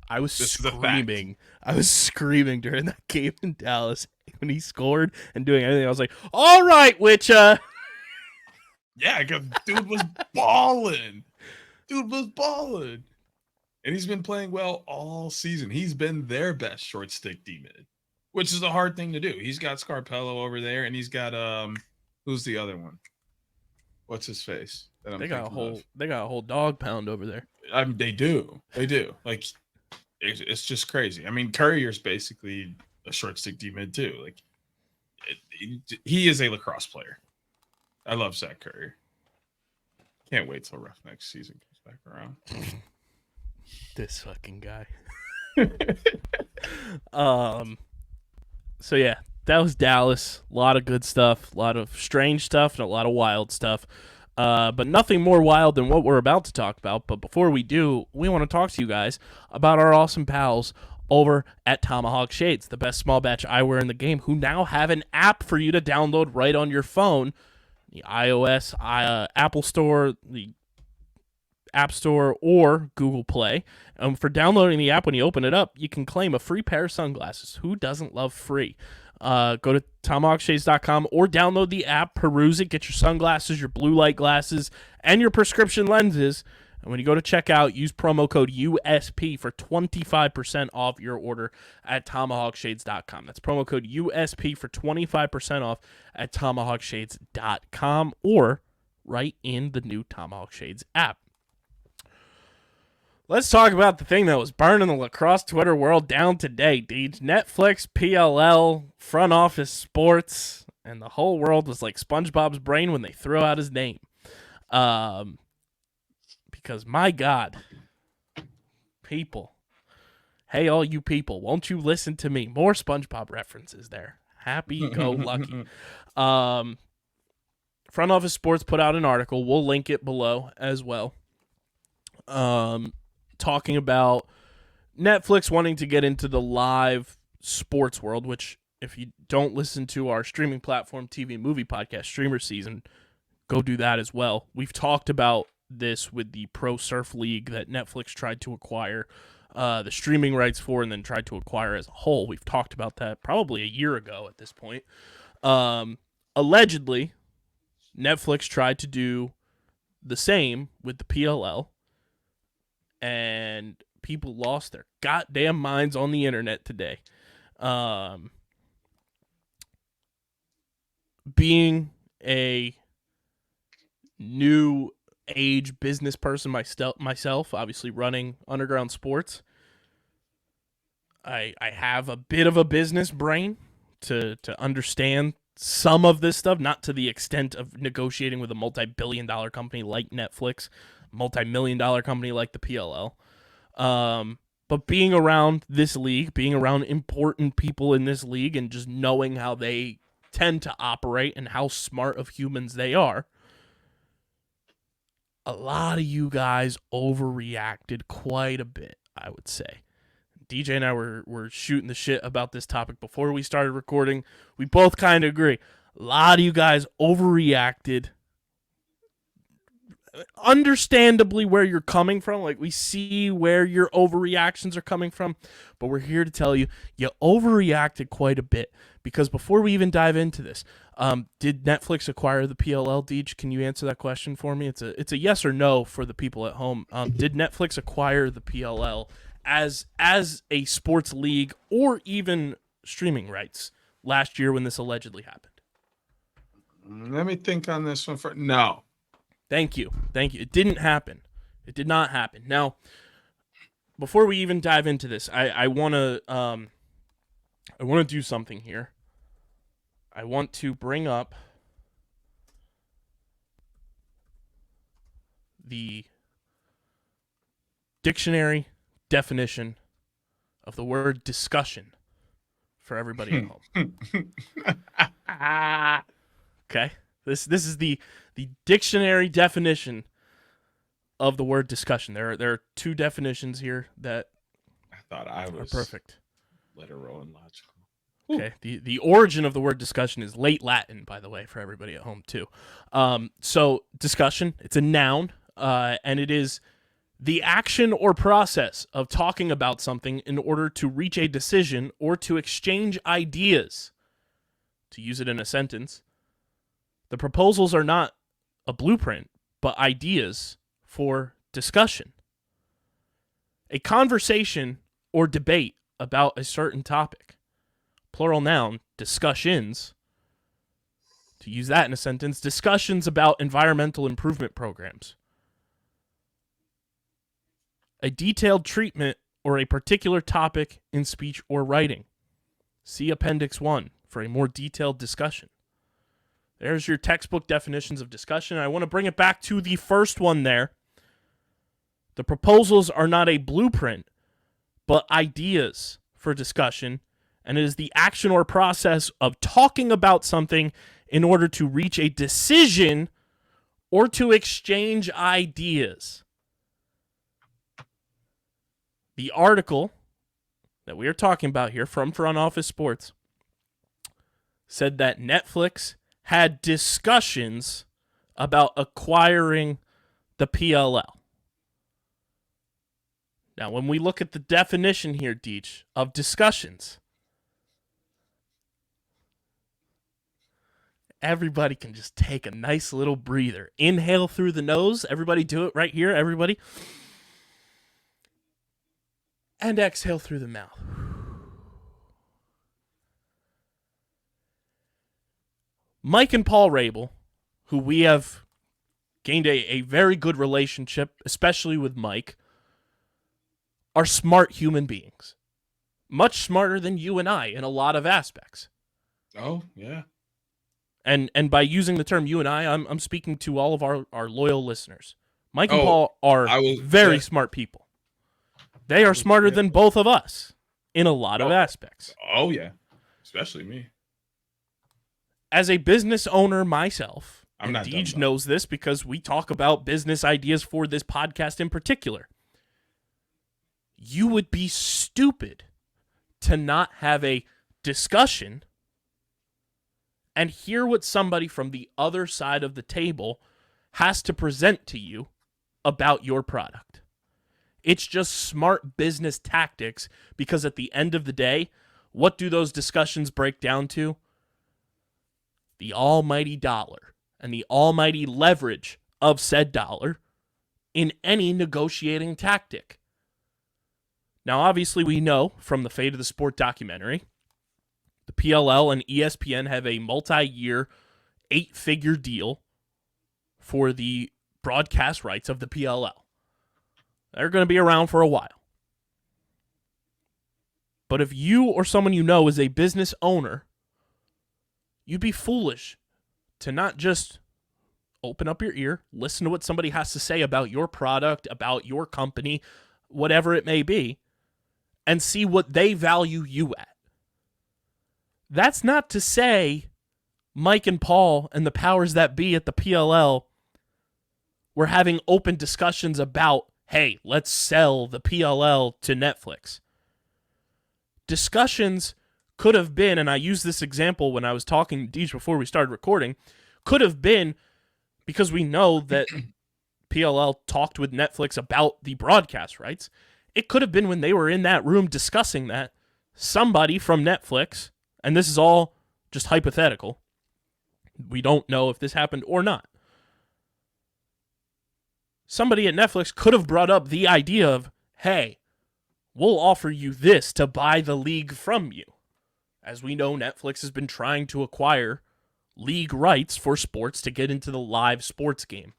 I was screaming. I was screaming during that game in Dallas when he scored and doing everything. I was like, all right, Witcher. Yeah, because dude was balling. And he's been playing well all season. He's been their best short stick D-mid. which is a hard thing to do. He's got Scarpello over there, and he's got who's the other one? What's his face? That They got a whole dog pound over there. I mean, they do. Like, it's just crazy. I mean, Courier's basically a short stick D mid too. Like, he is a lacrosse player. I love Zach Courier. Can't wait till next season comes back around. This fucking guy. So yeah, that was Dallas. A lot of good stuff, a lot of strange stuff, and a lot of wild stuff. But nothing more wild than what we're about to talk about. But before we do, we want to talk to you guys about our awesome pals over at Tomahawk Shades, the best small batch eyewear in the game, who now have an app for you to download right on your phone. The iOS, Apple Store, the App Store, or Google Play. For downloading the app, when you open it up, you can claim a free pair of sunglasses. Who doesn't love free? Go to tomahawkshades.com or download the app, peruse it, get your sunglasses, your blue light glasses, and your prescription lenses. And when you go to checkout, use promo code USP for 25% off your order at tomahawkshades.com. That's promo code USP for 25% off at tomahawkshades.com or right in the new Tomahawk Shades app. Let's talk about the thing that was burning the lacrosse Twitter world down today, Deej. Netflix, PLL, front office sports, and the whole world was like SpongeBob's brain when they threw out his name. Because, my God, people, hey, all you people, won't you listen to me? More SpongeBob references there. Happy-go-lucky. Front Office Sports put out an article. We'll link it below as well. Talking about Netflix wanting to get into the live sports world, which, if you don't listen to our streaming platform, TV movie podcast, Streamer Season, go do that as well. We've talked about this with the Pro Surf League that Netflix tried to acquire the streaming rights for and then tried to acquire as a whole. We've talked about that probably a year ago at this point. Allegedly, Netflix tried to do the same with the PLL, and people lost their goddamn minds on the internet today. Being a new age business person myself, obviously running Underground Sports, I have a bit of a business brain to understand some of this stuff, not to the extent of negotiating with a multi-billion-dollar company like Netflix, multi-million-dollar company like the PLL. But being around this league, being around important people in this league, and just knowing how they tend to operate and how smart of humans they are, a lot of you guys overreacted quite a bit, I would say. DJ and I were shooting the shit about this topic before we started recording. We both kind of agree. A lot of you guys overreacted. Understandably where you're coming from. Like, we see where your overreactions are coming from. But we're here to tell you, you overreacted quite a bit. Because before we even dive into this, did Netflix acquire the PLL, Deej? Can you answer that question for me? It's a yes or no for the people at home. Did Netflix acquire the PLL as a sports league or even streaming rights last year when this allegedly happened? Let me think on this one for no. Thank you. It didn't happen. It did not happen. Now, before we even dive into this, I want to do something here. I want to bring up the dictionary definition of the word discussion for everybody at home. Okay? This is the dictionary definition of the word discussion. There are two definitions here that I thought I was are perfect. Literal and logical. Okay. The origin of the word discussion is late Latin, by the way, for everybody at home too. So discussion, it's a noun, and it is the action or process of talking about something in order to reach a decision or to exchange ideas. To use it in a sentence, the proposals are not a blueprint, but ideas for discussion. A conversation or debate about a certain topic. plural noun, discussions, to use that in a sentence, discussions about environmental improvement programs. A detailed treatment or a particular topic in speech or writing. See Appendix 1 for a more detailed discussion. There's your textbook definitions of discussion. I want to bring it back to the first one there. The proposals are not a blueprint, but ideas for discussion, and it is the action or process of talking about something in order to reach a decision or to exchange ideas. The article that we are talking about here from Front Office Sports said that Netflix had discussions about acquiring the PLL. Now, when we look at the definition here, Deech, of discussions, everybody can just take a nice little breather. Inhale through the nose. Everybody do it right here, everybody. And exhale through the mouth. Mike and Paul Rabel, who we have gained a very good relationship, especially with Mike, are smart human beings. Much smarter than you and I in a lot of aspects. Oh, yeah. And by using the term you and I'm speaking to all of our loyal listeners. Mike and Paul are very smart people. They are smarter than both of us in a lot of aspects. Oh, yeah. Especially me. As a business owner myself, I'm not Deej knows this because we talk about business ideas for this podcast in particular. You would be stupid to not have a discussion and hear what somebody from the other side of the table has to present to you about your product. It's just smart business tactics because at the end of the day, what do those discussions break down to? The almighty dollar and the almighty leverage of said dollar in any negotiating tactic. Now, obviously, we know from the Fate of the Sport documentary, the PLL and ESPN have a multi-year, 8-figure deal for the broadcast rights of the PLL. They're going to be around for a while. But if you or someone you know is a business owner, you'd be foolish to not just open up your ear, listen to what somebody has to say about your product, about your company, whatever it may be, and see what they value you at. That's not to say Mike and Paul and the powers that be at the PLL were having open discussions about, hey, let's sell the PLL to Netflix. Discussions could have been, and I used this example when I was talking to Deej before we started recording, could have been because we know that PLL talked with Netflix about the broadcast rights. It could have been when they were in that room discussing that, somebody from Netflix, and this is all just hypothetical, we don't know if this happened or not, somebody at Netflix could have brought up the idea of, hey, we'll offer you this to buy the league from you. As we know, Netflix has been trying to acquire league rights for sports to get into the live sports game.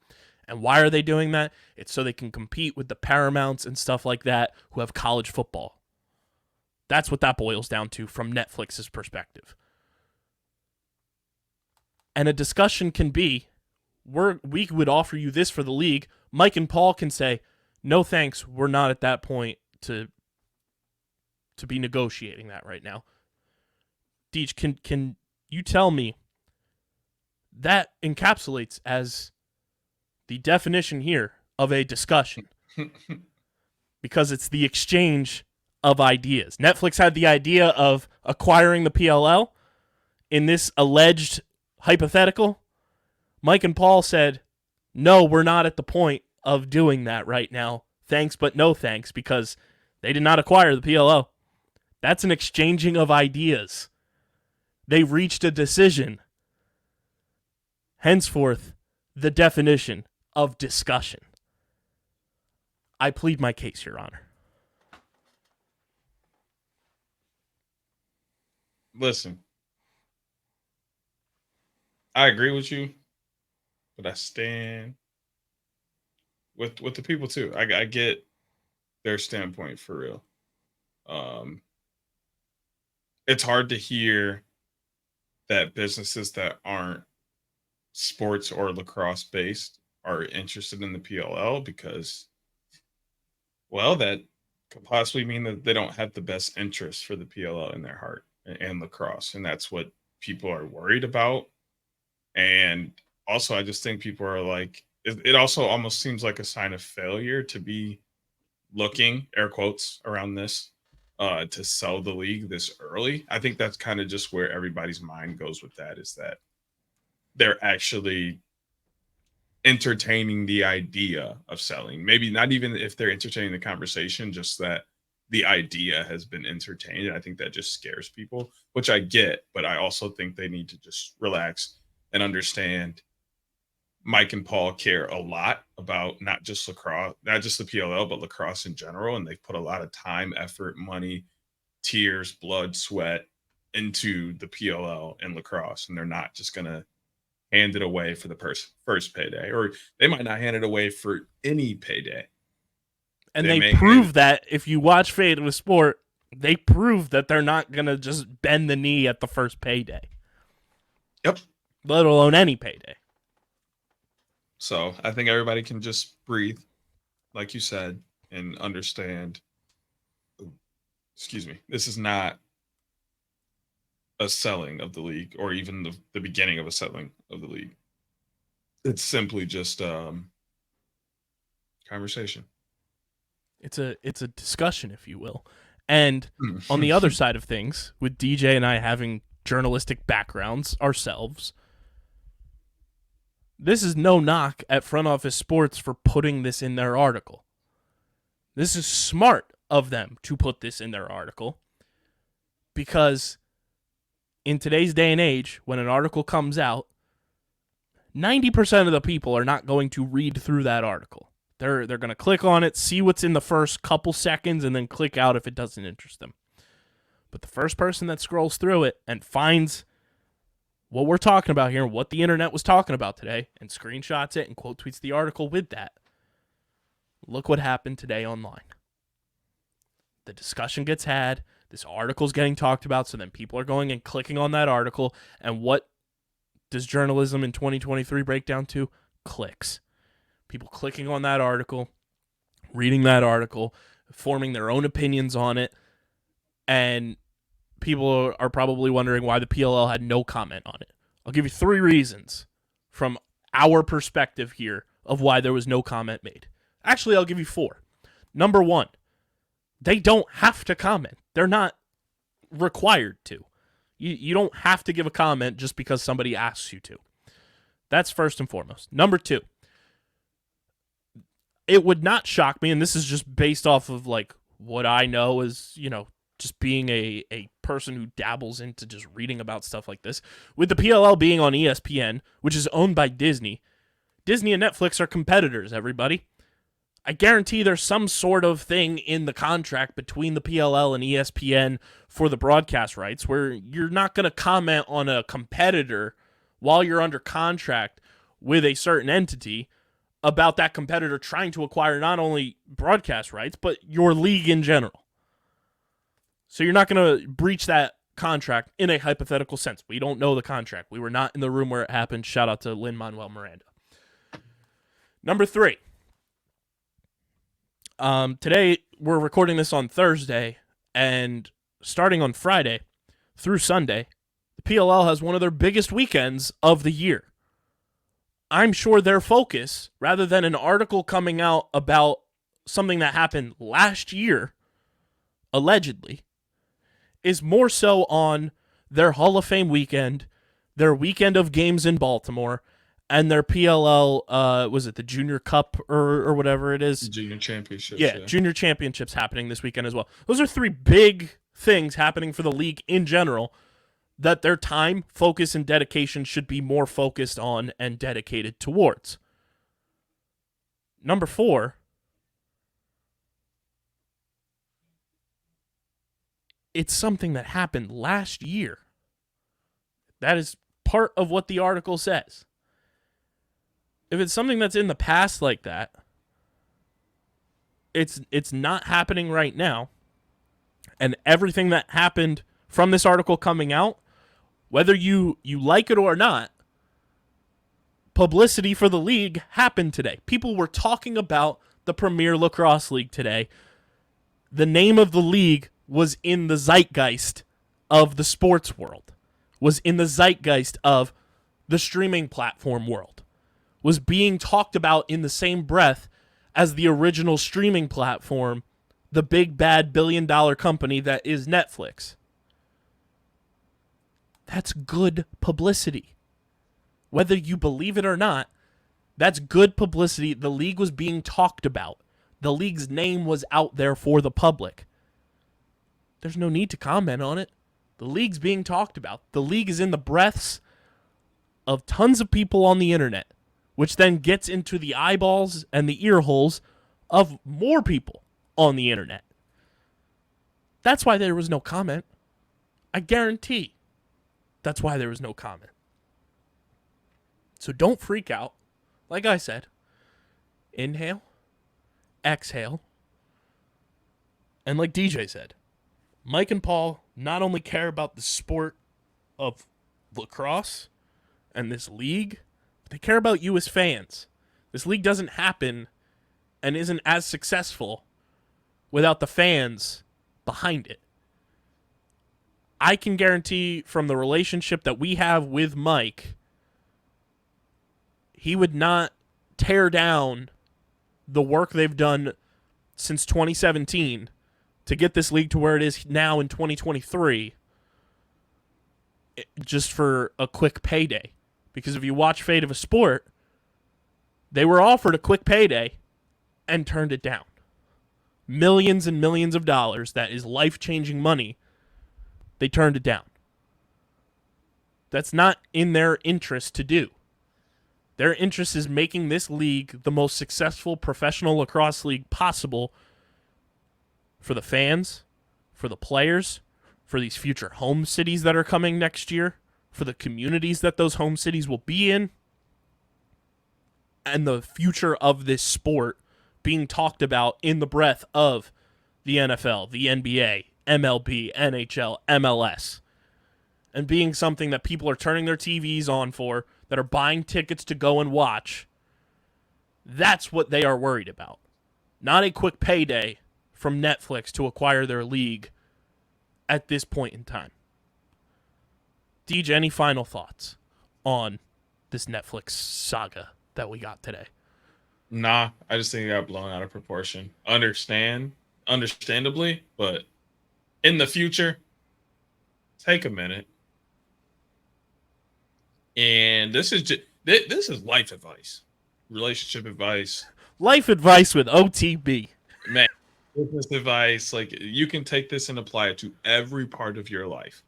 And why are they doing that? It's so they can compete with the Paramounts and stuff like that who have college football. That's what that boils down to from Netflix's perspective. And a discussion can be, we would offer you this for the league. Mike and Paul can say, no thanks, we're not at that point to be negotiating that right now. Deej, can you tell me that encapsulates as the definition here of a discussion? Because it's the exchange of ideas. Netflix had the idea of acquiring the PLL. In this alleged hypothetical, Mike and Paul said, no, we're not at the point of doing that right now. Thanks, but no thanks, because they did not acquire the PLO. That's an exchanging of ideas. They reached a decision. Henceforth, the definition of discussion. I plead my case, Your Honor. listen, I agree with you, but I stand with the people too. I get their standpoint for real. Um, it's hard to hear that businesses that aren't sports or lacrosse based are interested in the PLL because, well, that could possibly mean that they don't have the best interest for the PLL in their heart and lacrosse, and that's what people are worried about. And also, I just think people are like, it also almost seems like a sign of failure to be looking, air quotes, around this, to sell the league this early. I think that's kind of just where everybody's mind goes with that, is that they're actually entertaining the idea of selling. Maybe not even if they're entertaining the conversation, just that the idea has been entertained. And I think that just scares people, which I get, but I also think they need to just relax and understand Mike and Paul care a lot about not just lacrosse, not just the PLL, but lacrosse in general. And they've put a lot of time, effort, money, tears, blood, sweat into the PLL and lacrosse. And they're not just going to hand it away for the first payday, or they might not hand it away for any payday. And they prove that if you watch Fade with Sport, they prove that they're not going to just bend the knee at the first payday. Yep. Let alone any payday. So I think everybody can just breathe, like you said, and understand, excuse me, this is not a selling of the league or even the beginning of a selling of the league. It's simply just conversation. It's a discussion, if you will. And on the other side of things, with DJ and I having journalistic backgrounds ourselves, this is no knock at Front Office Sports for putting this in their article. This is smart of them to put this in their article, because in today's day and age, when an article comes out, 90% of the people are not going to read through that article. They're going to click on it, see what's in the first couple seconds, and then click out if it doesn't interest them. But the first person that scrolls through it and finds what we're talking about here, what the internet was talking about today, and screenshots it and quote tweets the article with that, look what happened today online. The discussion gets had, this article's getting talked about, so then people are going and clicking on that article, and what does journalism in 2023 break down to? Clicks. People clicking on that article, reading that article, forming their own opinions on it, and people are probably wondering why the PLL had no comment on it. I'll give you 3 reasons from our perspective here of why there was no comment made. Actually, I'll give you 4. Number 1, they don't have to comment. They're not required to. You don't have to give a comment just because somebody asks you to. That's first and foremost. Number 2, it would not shock me, and this is just based off of like what I know as, just being a person who dabbles into just reading about stuff like this. With the PLL being on ESPN, which is owned by Disney, Disney and Netflix are competitors, everybody. I guarantee there's some sort of thing in the contract between the PLL and ESPN for the broadcast rights where you're not going to comment on a competitor while you're under contract with a certain entity about that competitor trying to acquire not only broadcast rights, but your league in general. So you're not going to breach that contract in a hypothetical sense. We don't know the contract. We were not in the room where it happened. Shout out to Lin-Manuel Miranda. Number 3. Today, we're recording this on Thursday, and starting on Friday through Sunday, the PLL has one of their biggest weekends of the year. I'm sure their focus, rather than an article coming out about something that happened last year, allegedly, is more so on their Hall of Fame weekend, their weekend of games in Baltimore, and their PLL, was it the Junior Cup or whatever it is? Junior Championships. Yeah, Junior Championships happening this weekend as well. Those are 3 big things happening for the league in general that their time, focus, and dedication should be more focused on and dedicated towards. Number 4, it's something that happened last year. That is part of what the article says. If it's something that's in the past like that, it's not happening right now. And everything that happened from this article coming out, whether you like it or not, publicity for the league happened today. People were talking about the Premier Lacrosse League today. The name of the league was in the zeitgeist of the sports world, was in the zeitgeist of the streaming platform world, was being talked about in the same breath as the original streaming platform, the big bad billion-dollar company that is Netflix. That's good publicity. Whether you believe it or not, that's good publicity. The league was being talked about. The league's name was out there for the public. There's no need to comment on it. The league's being talked about. The league is in the breaths of tons of people on the internet, which then gets into the eyeballs and the ear holes of more people on the internet. That's why there was no comment. I guarantee that's why there was no comment. So don't freak out. Like I said, inhale, exhale, and like DJ said, Mike and Paul not only care about the sport of lacrosse and this league, but they care about you as fans. This league doesn't happen and isn't as successful without the fans behind it. I can guarantee from the relationship that we have with Mike, he would not tear down the work they've done since 2017 to get this league to where it is now in 2023 just for a quick payday. Because if you watch Fate of a Sport, they were offered a quick payday and turned it down. Millions and millions of dollars, that is life-changing money, they turned it down. That's not in their interest to do. Their interest is making this league the most successful professional lacrosse league possible for the fans, for the players, for these future home cities that are coming next year, for the communities that those home cities will be in, and the future of this sport being talked about in the breath of the NFL, the NBA, MLB, NHL, MLS, and being something that people are turning their TVs on for, that are buying tickets to go and watch. That's what they are worried about. Not a quick payday from Netflix to acquire their league at this point in time. DJ, any final thoughts on this Netflix saga that we got today? Nah, I just think it got blown out of proportion. Understandably, but in the future, take a minute. And this is life advice, relationship advice, life advice with OTB. Man, business advice. Like, you can take this and apply it to every part of your life.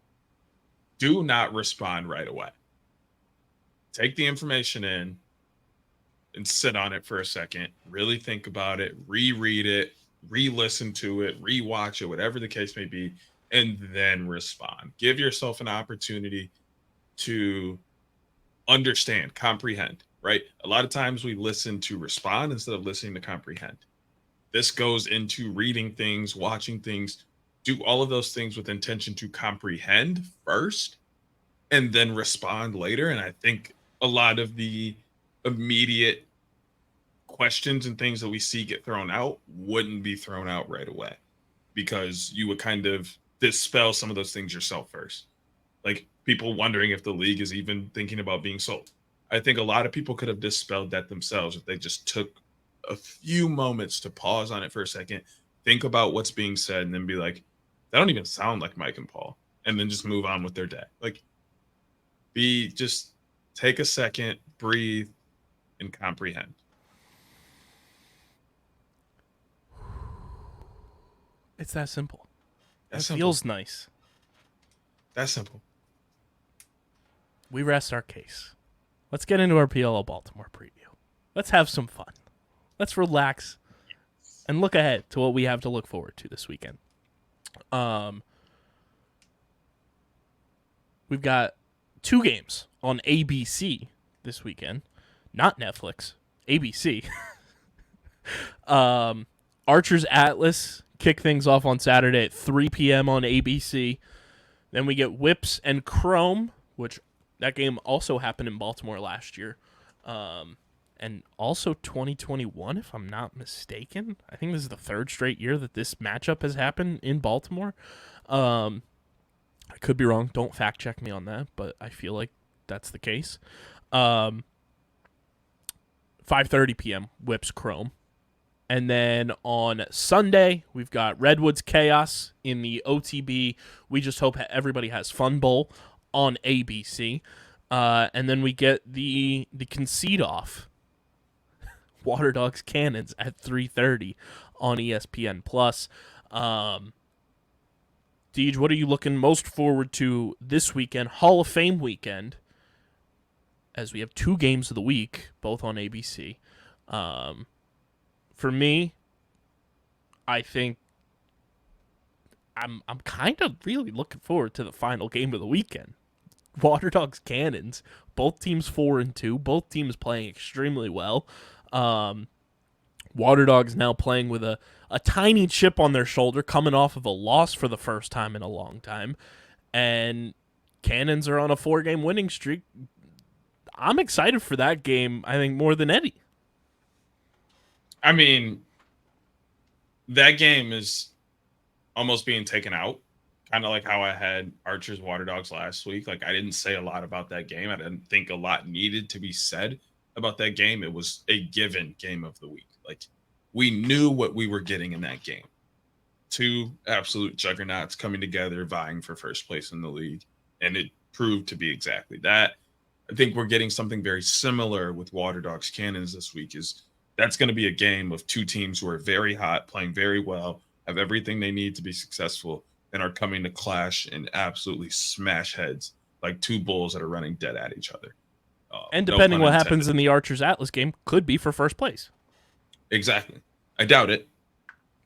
Do not respond right away. Take the information in and sit on it for a second. Really think about it, reread it, re-listen to it, re-watch it, whatever the case may be, and then respond. Give yourself an opportunity to understand, comprehend, right? A lot of times we listen to respond instead of listening to comprehend. This goes into reading things, watching things, do all of those things with intention to comprehend first and then respond later. And I think a lot of the immediate questions and things that we see get thrown out wouldn't be thrown out right away, because you would kind of dispel some of those things yourself first. Like, people wondering if the league is even thinking about being sold. I think a lot of people could have dispelled that themselves if they just took a few moments to pause on it for a second, think about what's being said, and then be like, that don't even sound like Mike and Paul, and then just move on with their day. Like, just take a second, breathe, and comprehend. It's that simple. That feels nice. That's simple. We rest our case. Let's get into our PLL Baltimore preview. Let's have some fun. Let's relax and look ahead to what we have to look forward to this weekend. We've got 2 games on ABC this weekend, not Netflix, ABC. Archer's Atlas kick things off on Saturday at 3 p.m. on ABC. Then we get Whips and Chrome, which that game also happened in Baltimore last year. And also 2021, if I'm not mistaken. I think this is the 3rd straight year that this matchup has happened in Baltimore. I could be wrong. Don't fact check me on that, but I feel like that's the case. 5:30 p.m. Whips Chrome. And then on Sunday, we've got Redwoods Chaos in the OTB. We just hope everybody has Fun Bowl on ABC. And then we get the concede off. Water Dogs Cannons at 3:30 on ESPN Plus. Deej, what are you looking most forward to this weekend? Hall of Fame weekend, as we have 2 games of the week, both on ABC. For me, I think I'm kind of really looking forward to the final game of the weekend. Water Dogs Cannons, both teams 4-2, both teams playing extremely well. Water Dogs now playing with a tiny chip on their shoulder, coming off of a loss for the first time in a long time. And Cannons are on a 4-game winning streak. I'm excited for that game, I think, more than any. I mean, that game is almost being taken out, kind of like how I had Archer's Water Dogs last week. Like, I didn't say a lot about that game. I didn't think a lot needed to be said about that game. It was a given game of the week. Like, we knew what we were getting in that game. 2 absolute juggernauts coming together, vying for first place in the league. And it proved to be exactly that. I think we're getting something very similar with Water Dogs Cannons this week. That's going to be a game of 2 teams who are very hot, playing very well, have everything they need to be successful, and are coming to clash and absolutely smash heads like 2 bulls that are running dead at each other. And depending what happens in the Archer's Atlas game, could be for first place. Exactly. I doubt it.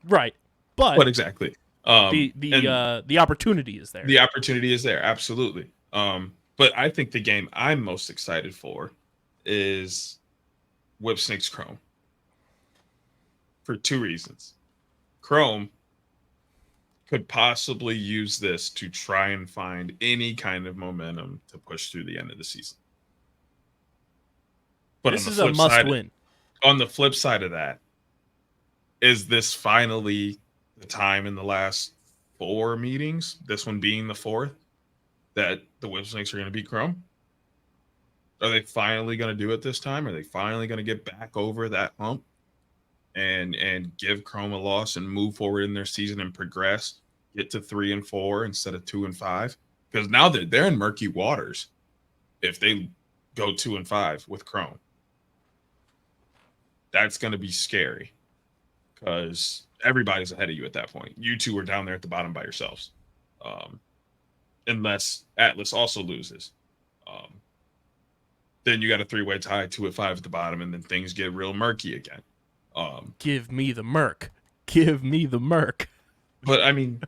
Right. But exactly. The opportunity is there. The opportunity is there, absolutely. But I think the game I'm most excited for is Whip Snakes Chrome. For 2 reasons. Chrome could possibly use this to try and find any kind of momentum to push through the end of the season. But this is a must-win. On the flip side of that, is this finally the time in the last 4 meetings, this one being the 4th, that the Whip Snakes are going to beat Chrome? Are they finally going to do it this time? Are they finally going to get back over that hump and give Chrome a loss and move forward in their season and progress, get to 3-4 instead of 2-5? Because now they're in murky waters if they go 2-5 with Chrome. That's going to be scary because everybody's ahead of you at that point. You 2 are down there at the bottom by yourselves, unless Atlas also loses. Then you got a 3-way tie, 2-5 at the bottom, and then things get real murky again. Give me the Merc. Give me the Merc. But I mean,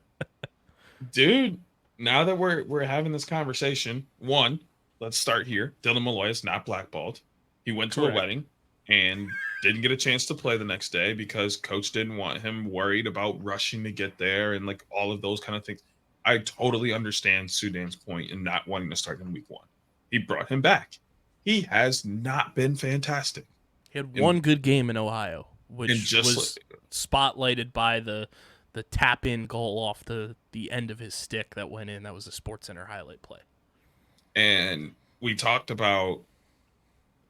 dude, now that we're having this conversation, 1, let's start here. Dylan Malloy is not blackballed. He went to a wedding and didn't get a chance to play the next day because coach didn't want him worried about rushing to get there and like all of those kind of things. I totally understand Sudan's point in not wanting to start in week 1. He brought him back. He has not been fantastic. He had one good game in Ohio, which was spotlighted by the tap-in goal off the end of his stick that went in. That was a SportsCenter highlight play. And we talked about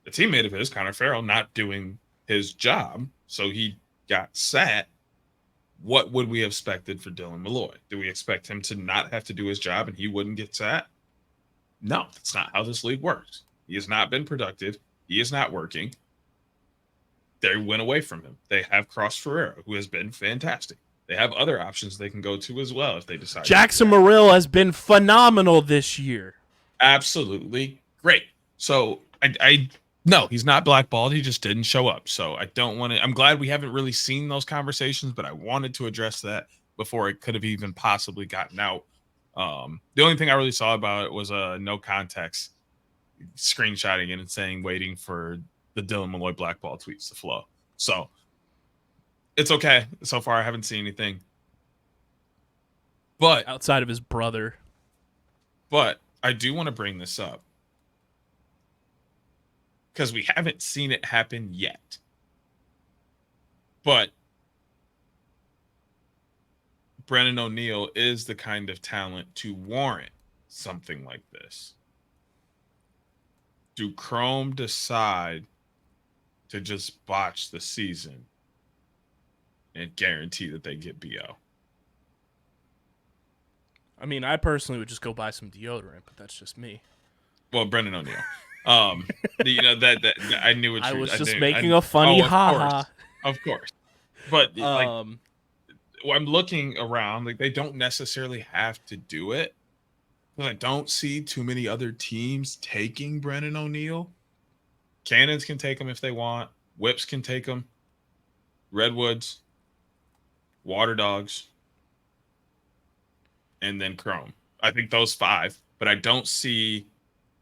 a teammate of his, Connor Farrell, not doing his job, so he got sat. What would we have expected for Dylan Malloy? Do we expect him to not have to do his job and he wouldn't get sat? No, that's not how this league works. He has not been productive. He is not working. They went away from him. They have Cross Ferreira, who has been fantastic. They have other options they can go to as well if they decide. Jackson Morrill has been phenomenal this year. Absolutely great. So no, he's not blackballed. He just didn't show up. So I don't want to. I'm glad we haven't really seen those conversations, but I wanted to address that before it could have even possibly gotten out. The only thing I really saw about it was no context screenshotting it and saying waiting for the Dylan Malloy blackball tweets to flow. So it's okay. So far, I haven't seen anything. But outside of his brother. But I do want to bring this up because we haven't seen it happen yet. But Brennan O'Neill is the kind of talent to warrant something like this. Do Chrome decide to just botch the season and guarantee that they get BO? I mean, I personally would just go buy some deodorant, but that's just me. Well, Brennan O'Neill. That I knew what I you was I just knew, making a funny haha. Of course. But I'm looking around, like they don't necessarily have to do it. But I don't see too many other teams taking Brennan O'Neill. Cannons can take him if they want. Whips can take him. Redwoods, Water Dogs, and then Chrome. I think those 5, but I don't see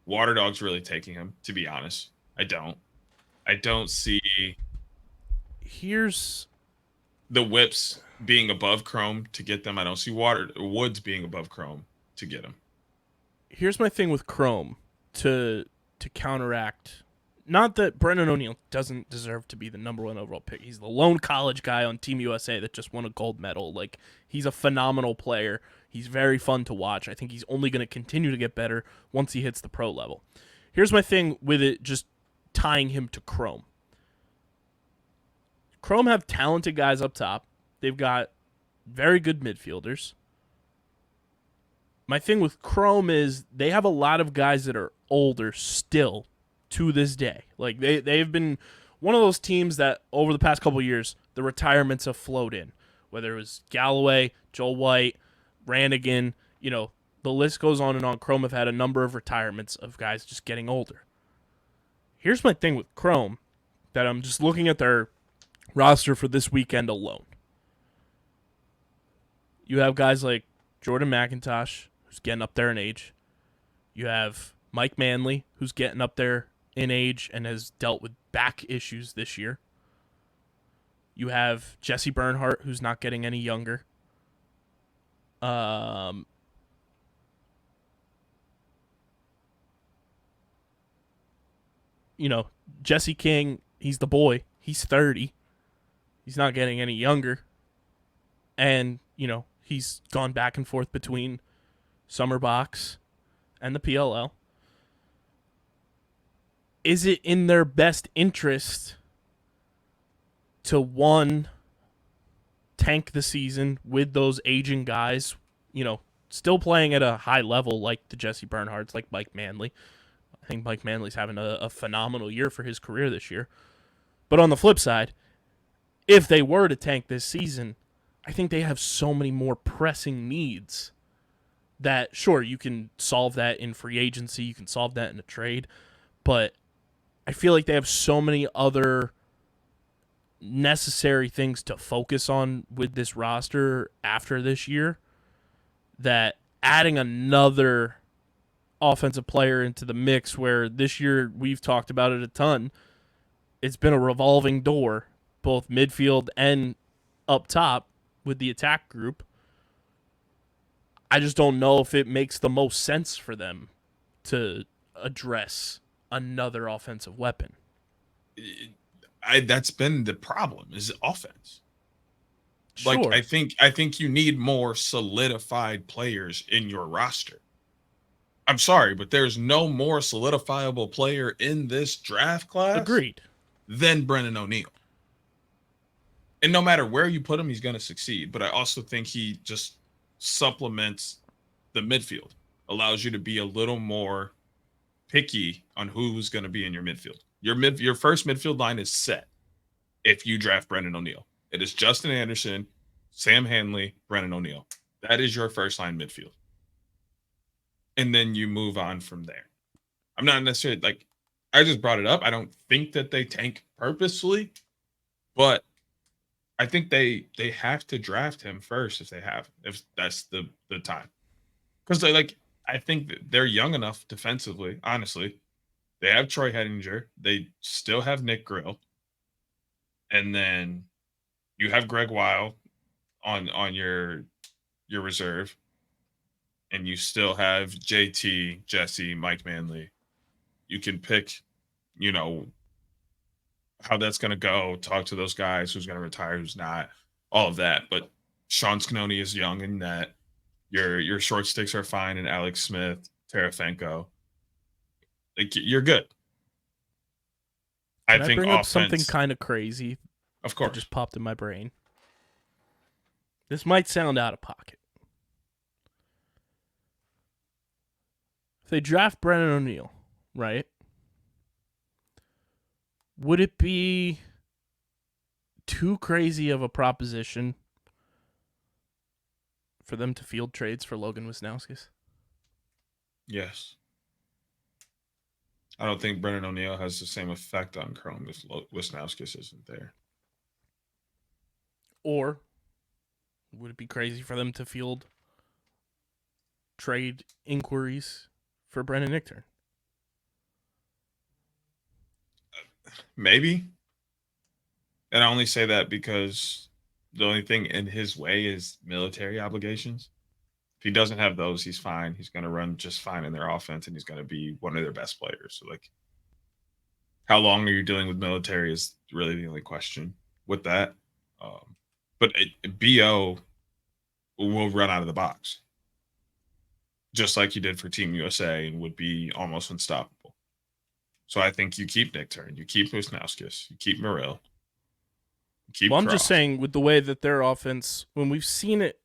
Water Dogs really taking him, to be honest. I don't see Here's the Whips being above Chrome to get them. I don't see Woods being above Chrome to get him. Here's my thing with Chrome to counteract. Not that Brennan O'Neill doesn't deserve to be the number 1 overall pick. He's the lone college guy on Team USA that just won a gold medal. Like, he's a phenomenal player. He's very fun to watch. I think he's only going to continue to get better once he hits the pro level. Here's my thing with it, just tying him to Chrome. Chrome have talented guys up top. They've got very good midfielders. My thing with Chrome is they have a lot of guys that are older still to this day. Like, they've been one of those teams that over the past couple of years, the retirements have flowed in. Whether it was Galloway, Joel White, Rannigan, the list goes on and on. Chrome have had a number of retirements of guys just getting older. Here's my thing with Chrome, that I'm just looking at their roster for this weekend alone. You have guys like Jordan McIntosh, who's getting up there in age. You have Mike Manley, who's getting up there in age and has dealt with back issues this year. You have Jesse Bernhardt, who's not getting any younger. Jesse King, he's the boy. He's 30. He's not getting any younger. And, he's gone back and forth between Summer Box and the PLL. Is it in their best interest to, one, tank the season with those aging guys, still playing at a high level like the Jesse Bernhardts, like Mike Manley? I think Mike Manley's having a phenomenal year for his career this year. But on the flip side, if they were to tank this season, I think they have so many more pressing needs that, sure, you can solve that in free agency, you can solve that in a trade, but I feel like they have so many other necessary things to focus on with this roster after this year that adding another offensive player into the mix, where this year we've talked about it a ton, it's been a revolving door, both midfield and up top with the attack group. I just don't know if it makes the most sense for them to address another offensive weapon. That's been the problem, is offense. Sure. Like, I think you need more solidified players in your roster. I'm sorry, but there's no more solidifiable player in this draft class. Agreed. Than Brennan O'Neill. And no matter where you put him, he's going to succeed. But I also think he just supplements the midfield, allows you to be a little more picky on who's going to be in your midfield. Your first midfield line is set if you draft Brennan O'Neill. It is Justin Anderson, Sam Hanley, Brennan O'Neill. That is your first line midfield. And then you move on from there. I'm not necessarily like, I just brought it up. I don't think that they tank purposely, but I think they have to draft him first if that's the time. Because I think that they're young enough defensively, honestly, They have Troy Hettinger. They still have Nick Grill. And then you have Greg Weil on your reserve. And you still have JT, Jesse, Mike Manley. You can pick, how that's going to go, talk to those guys, who's going to retire, who's not, all of that. But Sean Scononi is young in that. Your short sticks are fine, and Alex Smith, Tarafenko. Like, you're good. Can I I think bring up something offense, kind of crazy of that course. just popped in my brain? This might sound out of pocket. If they draft Brennan O'Neill, right? Would it be too crazy of a proposition for them to field trades for Logan Wisnauskas? Yes. I don't think Brennan O'Neill has the same effect on Chrome as Wisnauskas isn't there. Or would it be crazy for them to field trade inquiries for Brennan Nichtern? Maybe. And I only say that because the only thing in his way is military obligations. If he doesn't have those, he's fine. He's going to run just fine in their offense, and he's going to be one of their best players. So, like, how long are you dealing with military is really the only question with that. But BO will run out of the box, just like you did for Team USA, and would be almost unstoppable. So I think you keep Nichtern, you keep Wisnauskas, you keep Morrill, you keep I'm Cross. just saying, with the way that their offense, when we've seen it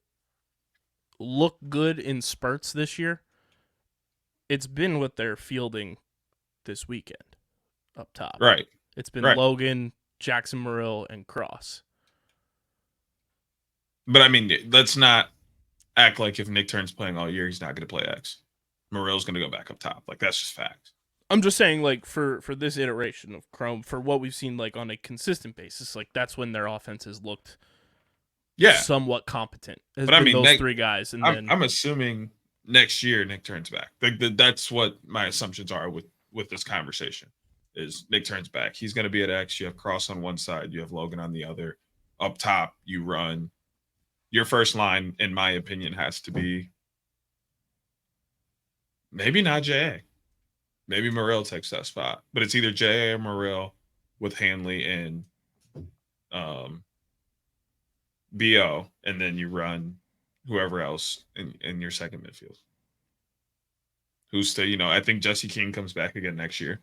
look good in spurts this year, it's been with their fielding this weekend up top. Right. It's been Right. Logan, Jackson Morrill, and Cross. But I mean, let's not act like if Nichtern's playing all year, he's not going to play X. Morrill's going to go back up top. Like, that's just fact. I'm just saying, like, for this iteration of Chrome, for what we've seen, like, on a consistent basis, like, that's when their offense has looked somewhat competent. Has but been those three guys. And I'm assuming next year Nichtern's back. Like, that's what my assumptions are with this conversation. Is Nichtern's back. He's going to be at X. You have Cross on one side. You have Logan on the other. Up top, you run. Your first line, in my opinion, has to be maybe not J.A. Maybe Morrill takes that spot. But it's either J.A. or Morrill with Hanley and B.O. And then you run whoever else in your second midfield. Who's still, I think Jesse King comes back again next year.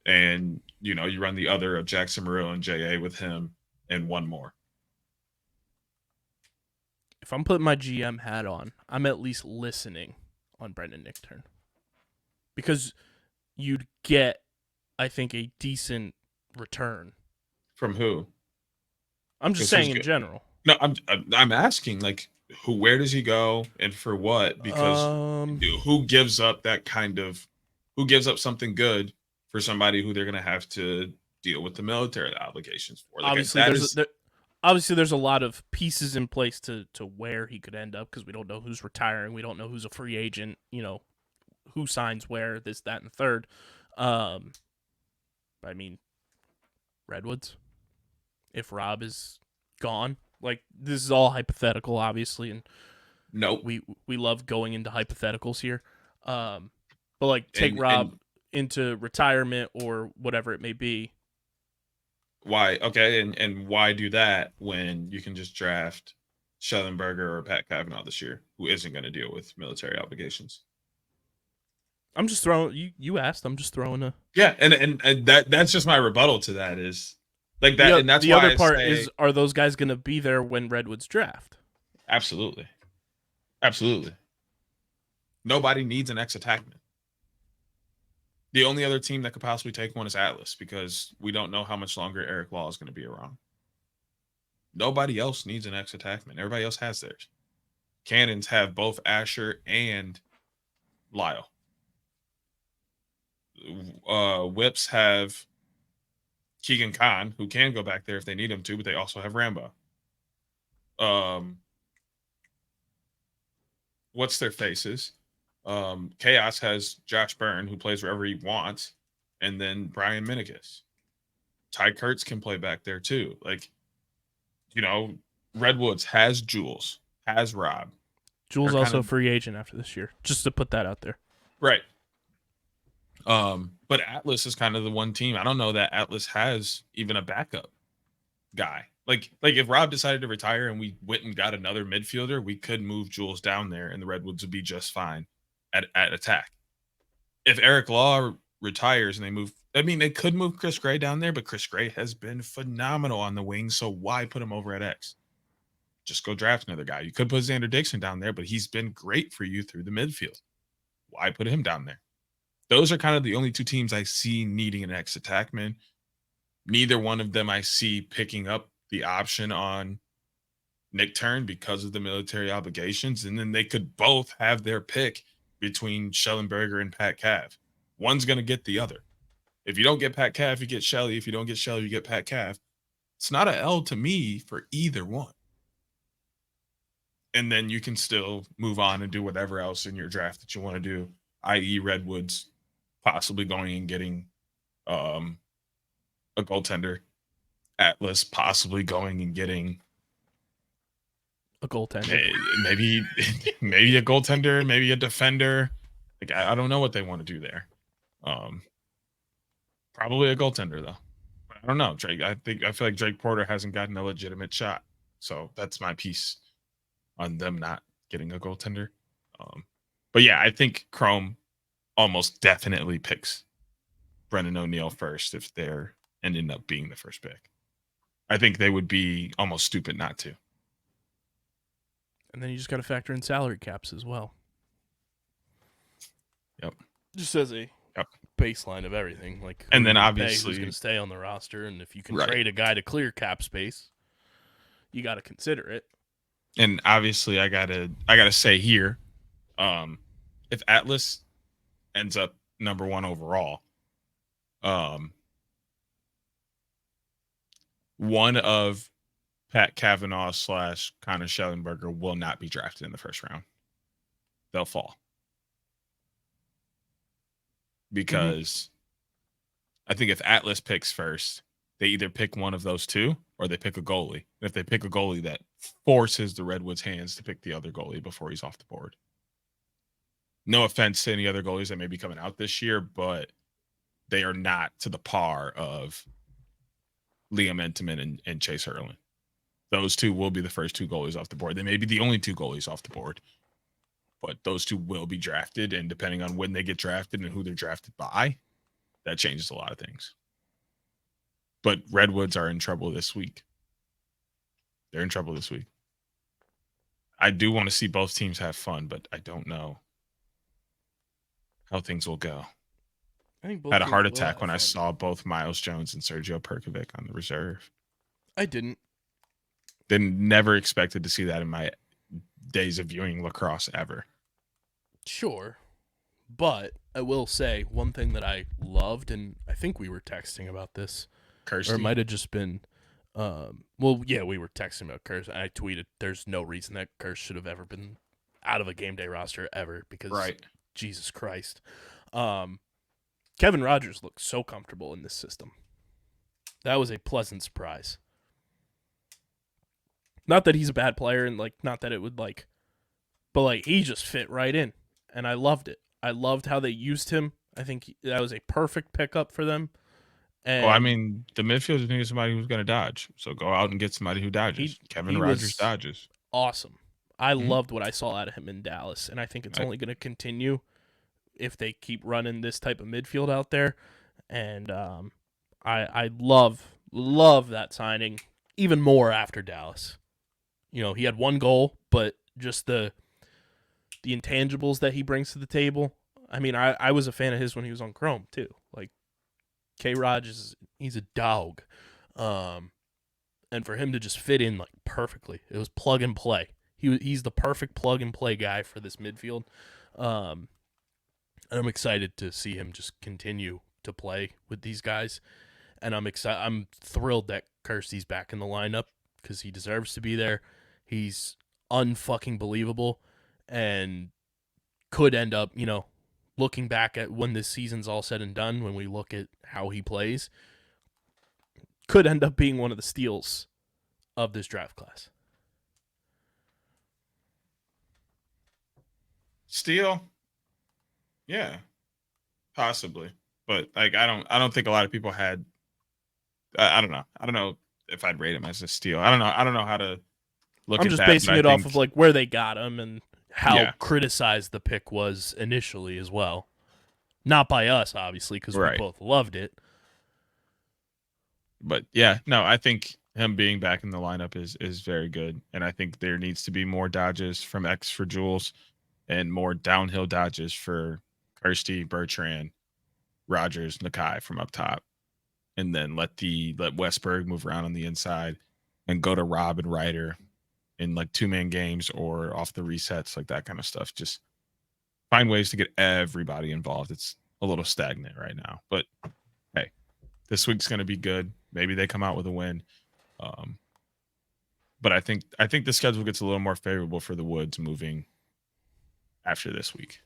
And, you run the other of Jackson Morrill and J.A. with him and one more. if I'm putting my GM hat on, I'm at least listening on Brendan Nichtern. Because you'd get, I think, a decent return. From who? I'm just saying in general. No, I'm asking, like, where does he go and for what? Because who gives up something good for somebody who they're going to have to deal with the military obligations for? Like, obviously, there's a lot of pieces in place to where he could end up because we don't know who's retiring. We don't know who's a free agent, who signs where, this, that, and the third. I mean, Redwoods, if Rob is gone, like, this is all hypothetical, obviously, and nope. we love going into hypotheticals here. But like, take Rob into retirement or whatever it may be. Why? Okay, and why do that when you can just draft Schellenberger or Pat Cavanaugh this year, who isn't going to deal with military obligations? I'm just throwing. You asked. I'm just throwing a. Yeah, and that's just my rebuttal to that is like that, and that's the why other part is: are those guys going to be there when Redwoods draft? Absolutely. Nobody needs an ex-attackman. The only other team that could possibly take one is Atlas because we don't know how much longer Eric Law is going to be around. Nobody else needs an ex-attackman. Everybody else has theirs. Cannons have both Asher and Lyle. Whips have Keegan Khan, who can go back there if they need him to, but they also have Rambo. What's their faces? Chaos has Josh Byrne, who plays wherever he wants. and then Brian Minikus. Ty Kurtz can play back there too. Like, Redwoods has Jules, has Rob. Jules They're also kinda a free agent after this year, just to put that out there. right. But Atlas is kind of the one team. I don't know that Atlas has even a backup guy. Like if Rob decided to retire and we went and got another midfielder, we could move Jules down there and the Redwoods would be just fine at attack. If Eric Law retires and they could move Chris Gray down there, but Chris Gray has been phenomenal on the wing, so why put him over at X? Just go draft another guy. You could put Xander Dixon down there, but he's been great for you through the midfield. Why put him down there? Those are kind of the only two teams I see needing an X attackman. Neither one of them I see picking up the option on Nick Turn because of the military obligations. And then they could both have their pick between Schellenberger and Pat Cav. One's going to get the other. If you don't get Pat Cav, you get Shelley. If you don't get Shelley, you get Pat Cav. It's not an L to me for either one. And then you can still move on and do whatever else in your draft that you want to do, i.e. Redwoods possibly going and getting a goaltender, Atlas possibly going and getting a goaltender, maybe a goaltender, maybe a defender. Like I don't know what they want to do there. Probably a goaltender though. I don't know, Drake. I feel like Drake Porter hasn't gotten a legitimate shot, so that's my piece on them not getting a goaltender. But yeah, I think Chrome almost definitely picks Brendan O'Neill first if they're ending up being the first pick. I think they would be almost stupid not to. And then you just got to factor in salary caps as well. Yep. Just as a baseline of everything, like and then obviously who's going to stay on the roster, and if you can right. trade a guy to clear cap space, you got to consider it. And obviously, I gotta say here, if Atlas ends up number one overall, one of Pat Kavanaugh / Connor Schellenberger will not be drafted in the first round. They'll fall. Because I think if Atlas picks first, they either pick one of those two or they pick a goalie. And if they pick a goalie, that forces the Redwoods' hands to pick the other goalie before he's off the board. No offense to any other goalies that may be coming out this year, but they are not to the par of Liam Entenmann and Chase Hurlin. Those two will be the first two goalies off the board. They may be the only two goalies off the board, but those two will be drafted. And depending on when they get drafted and who they're drafted by, that changes a lot of things. But Redwoods are in trouble this week. They're in trouble this week. I do want to see both teams have fun, but I don't know how things will go. I think both I had a heart teams will attack have when I fun. saw both Miles Jones and Sergio Perkovic on the reserve. I didn't. Never expected to see that in my days of viewing lacrosse ever. Sure. But I will say one thing that I loved, and I think we were texting about this, Kirsty. or it might have just been, we were texting about Curse. I tweeted, there's no reason that Curse should have ever been out of a game day roster ever because, right. Jesus Christ. Kevin Rogers looked so comfortable in this system. That was a pleasant surprise. Not that he's a bad player and, not that it would, but, he just fit right in, and I loved it. I loved how they used him. I think that was a perfect pickup for them. And the midfielders need somebody who's going to dodge. So go out and get somebody who dodges. Kevin Rogers dodges. Awesome. I loved what I saw out of him in Dallas, and I think it's only going to continue if they keep running this type of midfield out there. And I love that signing even more after Dallas. He had one goal, but just the intangibles that he brings to the table. I mean, I was a fan of his when he was on Chrome too. K. Rogers, he's a dog. And for him to just fit in perfectly, it was plug and play. He's the perfect plug and play guy for this midfield. And I'm excited to see him just continue to play with these guys. And I'm thrilled that Kirsty's back in the lineup because he deserves to be there. He's unfucking believable and could end up, looking back at when this season's all said and done, when we look at how he plays, could end up being one of the steals of this draft class. Steal? Yeah, possibly. But like, I don't think a lot of people had. I don't know. I don't know if I'd rate him as a steal. I don't know how to look. I'm just basing it off of like where they got him and how criticized the pick was initially as well. Not by us, obviously, because we both loved it. But yeah, no, I think him being back in the lineup is very good, and I think there needs to be more dodges from X for Jules, and more downhill dodges for Kirsty, Bertrand, Rogers, Nakai from up top, and then let Westberg move around on the inside, and go to Rob and Ryder in like 2-man games or off the resets, like that kind of stuff. Just find ways to get everybody involved. It's a little stagnant right now, but hey, this week's going to be good. Maybe they come out with a win. But I think the schedule gets a little more favorable for the Woods moving after this week.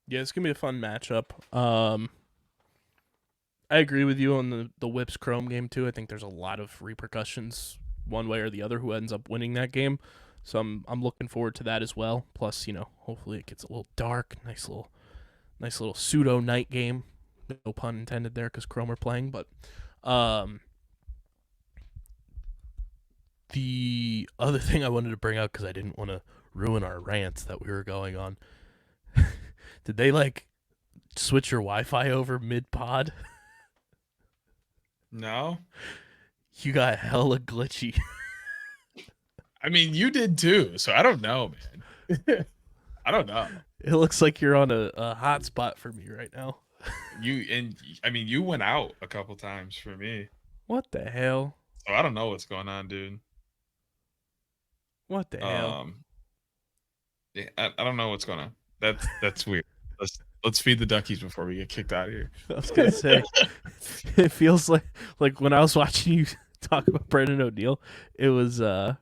Yeah, it's going to be a fun matchup. I agree with you on the Whips Chrome game too. I think there's a lot of repercussions one way or the other who ends up winning that game. So I'm looking forward to that as well. Plus, hopefully it gets a little dark. Nice little pseudo night game. No pun intended there because Chrome are playing. But the other thing I wanted to bring up, because I didn't want to ruin our rants that we were going on. Did they switch your Wi-Fi over mid-pod? No. You got hella glitchy. I mean, you did too, so I don't know, man. I don't know. It looks like you're on a hot spot for me right now. You went out a couple times for me. What the hell? So I don't know what's going on, dude. What the hell? Yeah, I don't know what's going on. That's weird. Let's feed the duckies before we get kicked out of here. I was gonna say, it feels like when I was watching you talk about Brendan O'Neill, it was like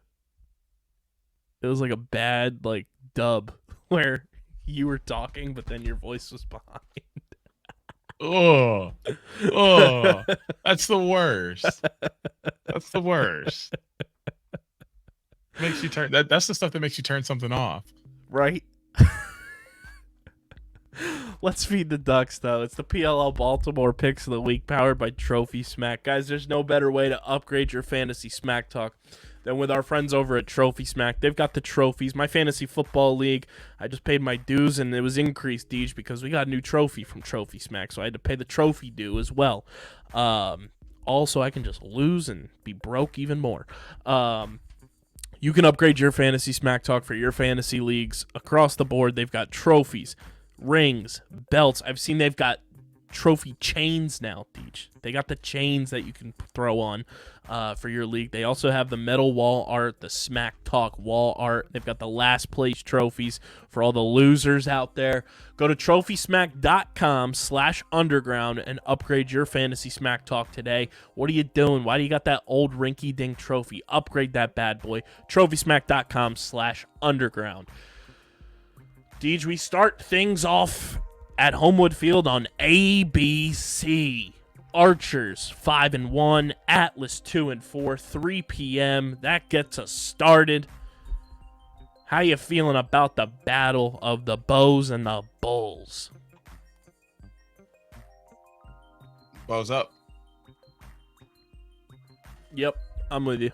a bad dub where you were talking, but then your voice was behind. Oh, that's the worst. That's the worst. Makes you turn that's the stuff that makes you turn something off. Right? Let's feed the ducks, though. It's the PLL Baltimore Picks of the Week, powered by Trophy Smack. Guys, there's no better way to upgrade your fantasy smack talk than with our friends over at Trophy Smack. They've got the trophies. My fantasy football league, I just paid my dues, and it was increased, Deej, because we got a new trophy from Trophy Smack, so I had to pay the trophy due as well. Also, I can just lose and be broke even more. You can upgrade your fantasy smack talk for your fantasy leagues across the board. They've got trophies, rings, belts. I've seen they've got trophy chains now, Deej. They got the chains that you can throw on for your league. They also have the metal wall art, the Smack Talk wall art. They've got the last place trophies for all the losers out there. Go to trophysmack.com/underground and upgrade your fantasy Smack Talk today. What are you doing? Why do you got that old rinky-dink trophy? Upgrade that bad boy. trophysmack.com/underground. Deej, we start things off at Homewood Field on ABC. Archers 5-1, Atlas 2-4, 3 p.m. That gets us started. How you feeling about the battle of the Bows and the Bulls? Bows up. Yep, I'm with you.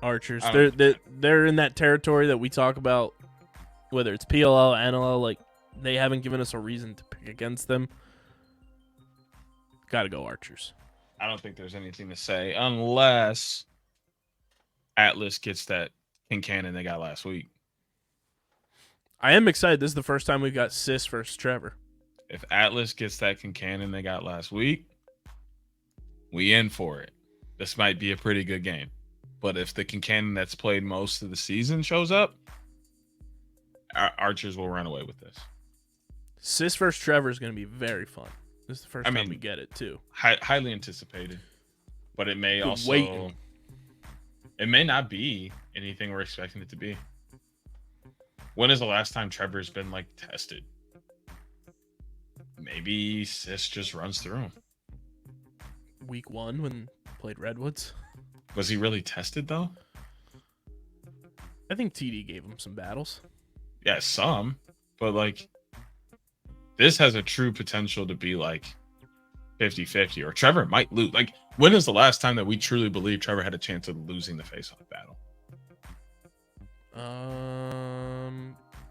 Archers, Oh. they're in that territory that we talk about, whether it's PLL, NLL, they haven't given us a reason to pick against them. Got to go Archers. I don't think there's anything to say unless Atlas gets that cannon they got last week. I am excited. This is the first time we've got Sis versus Trevor. If Atlas gets that cannon they got last week, we in for it. This might be a pretty good game. But if the cannon that's played most of the season shows up, Archers will run away with this. Sis versus Trevor is going to be very fun. This is the first time we get it, too. Highly anticipated. But it may also... It may not be anything we're expecting it to be. When is the last time Trevor's been, tested? maybe Sis just runs through him. Week 1 when played Redwoods. Was he really tested though? I think TD gave him some battles. Yeah, some, but like this has a true potential to be like 50-50, or Trevor might lose. Like, when is the last time that we truly believe Trevor had a chance of losing the face-off battle?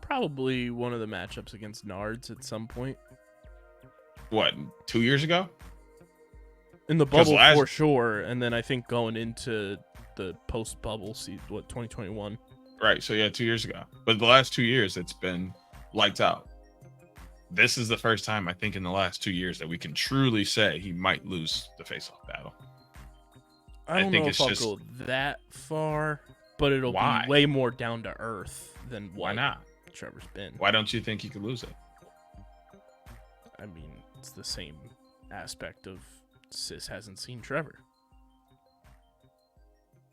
Probably one of the matchups against Nards at some point. What, 2 years ago? In the bubble for sure, and then I think going into the post-bubble season, 2021. Right, so yeah, 2 years ago. But the last 2 years, it's been lights out. This is the first time, I think, in the last 2 years that we can truly say he might lose the face-off battle. I don't know if I'll go that far, but it'll be way more down to earth than why not Trevor's been. Why don't you think he could lose it? I mean, it's the same aspect of Sis hasn't seen Trevor.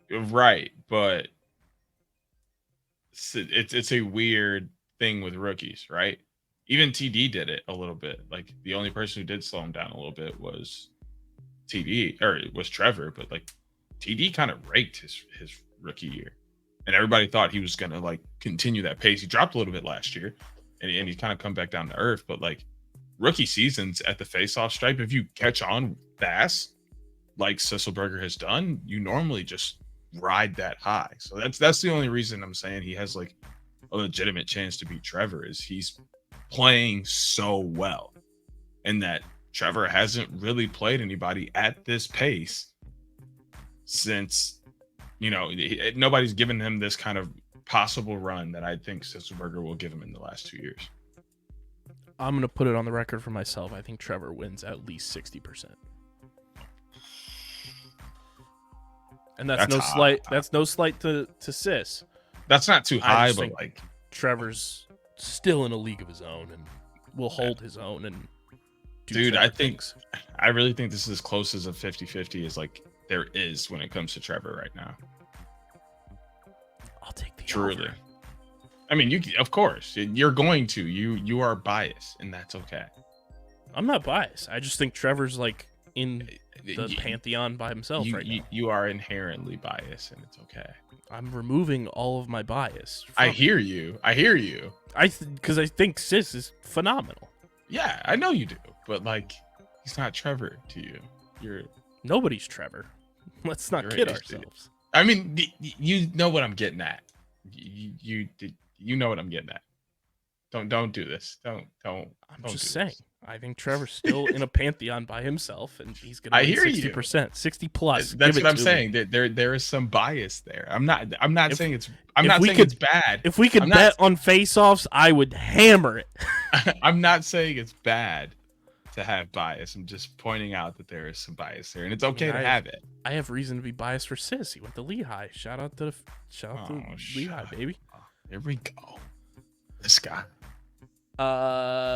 Right, but it's a weird thing with rookies, right? Even TD did it a little bit. Like, the only person who did slow him down a little bit was TD, or it was Trevor, but like TD kind of raked his rookie year, and everybody thought he was gonna like continue that pace. He dropped a little bit last year, and he's kind of come back down to earth. But like rookie seasons at the face-off stripe, if you catch on fast, like Sisselberger has done, you normally just ride that high. So that's the only reason I'm saying he has like a legitimate chance to beat Trevor, is he's playing so well, and that Trevor hasn't really played anybody at this pace since, nobody's given him this kind of possible run that I think Sisselberger will give him in the last 2 years. I'm going to put it on the record for myself. I think Trevor wins at least 60%. And that's no slight. That's no slight to Sis. That's not too high, but like Trevor's still in a league of his own and will hold his own. And I really think this is as close as a 50-50 as like there is when it comes to Trevor right now. I'll take the truly over. I mean, of course you're going to. You are biased, and that's okay. I'm not biased. I just think Trevor's like in the pantheon by himself right now. You are inherently biased, and it's okay. I'm removing all of my bias. I hear you. Because I think Sis is phenomenal. Yeah, I know you do, but like, he's not Trevor to you. Nobody's Trevor. Let's not kid ourselves. I mean, you know what I'm getting at. You know what I'm getting at. Don't do this. Don't. I'm just saying. I think Trevor's still in a pantheon by himself, and he's going to be 60%, 60 plus. That's what I'm saying. There is some bias there. I'm not saying it's bad. If we could bet on face-offs, I would hammer it. I'm not saying it's bad to have bias. I'm just pointing out that there is some bias there, and it's okay to have it. I have reason to be biased for Sis. He went to Lehigh. Shout out to Lehigh, baby. Here we go. This guy.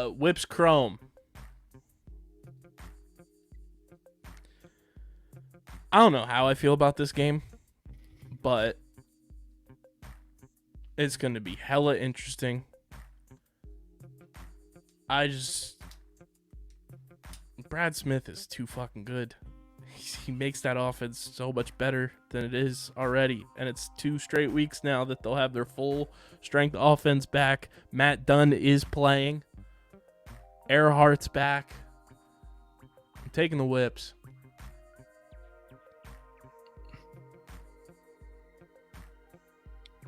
Whips Chrome. I don't know how I feel about this game, but it's going to be hella interesting. Brad Smith is too fucking good. He makes that offense so much better than it is already. And it's 2 straight weeks now that they'll have their full strength offense back. Matt Dunn is playing. Earhart's back. I'm taking the Whips.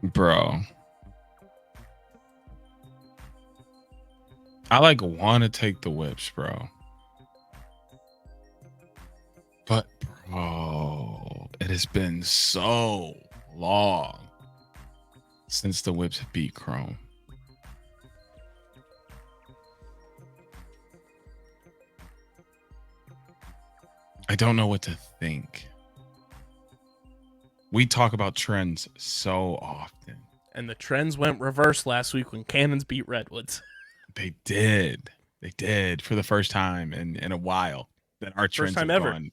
Bro. I want to take the Whips, bro. But, bro, it has been so long since the Whips beat Chrome. I don't know what to think. We talk about trends so often. And the trends went reverse last week when Cannons beat Redwoods. They did. For the first time in a while. That our trends have gone.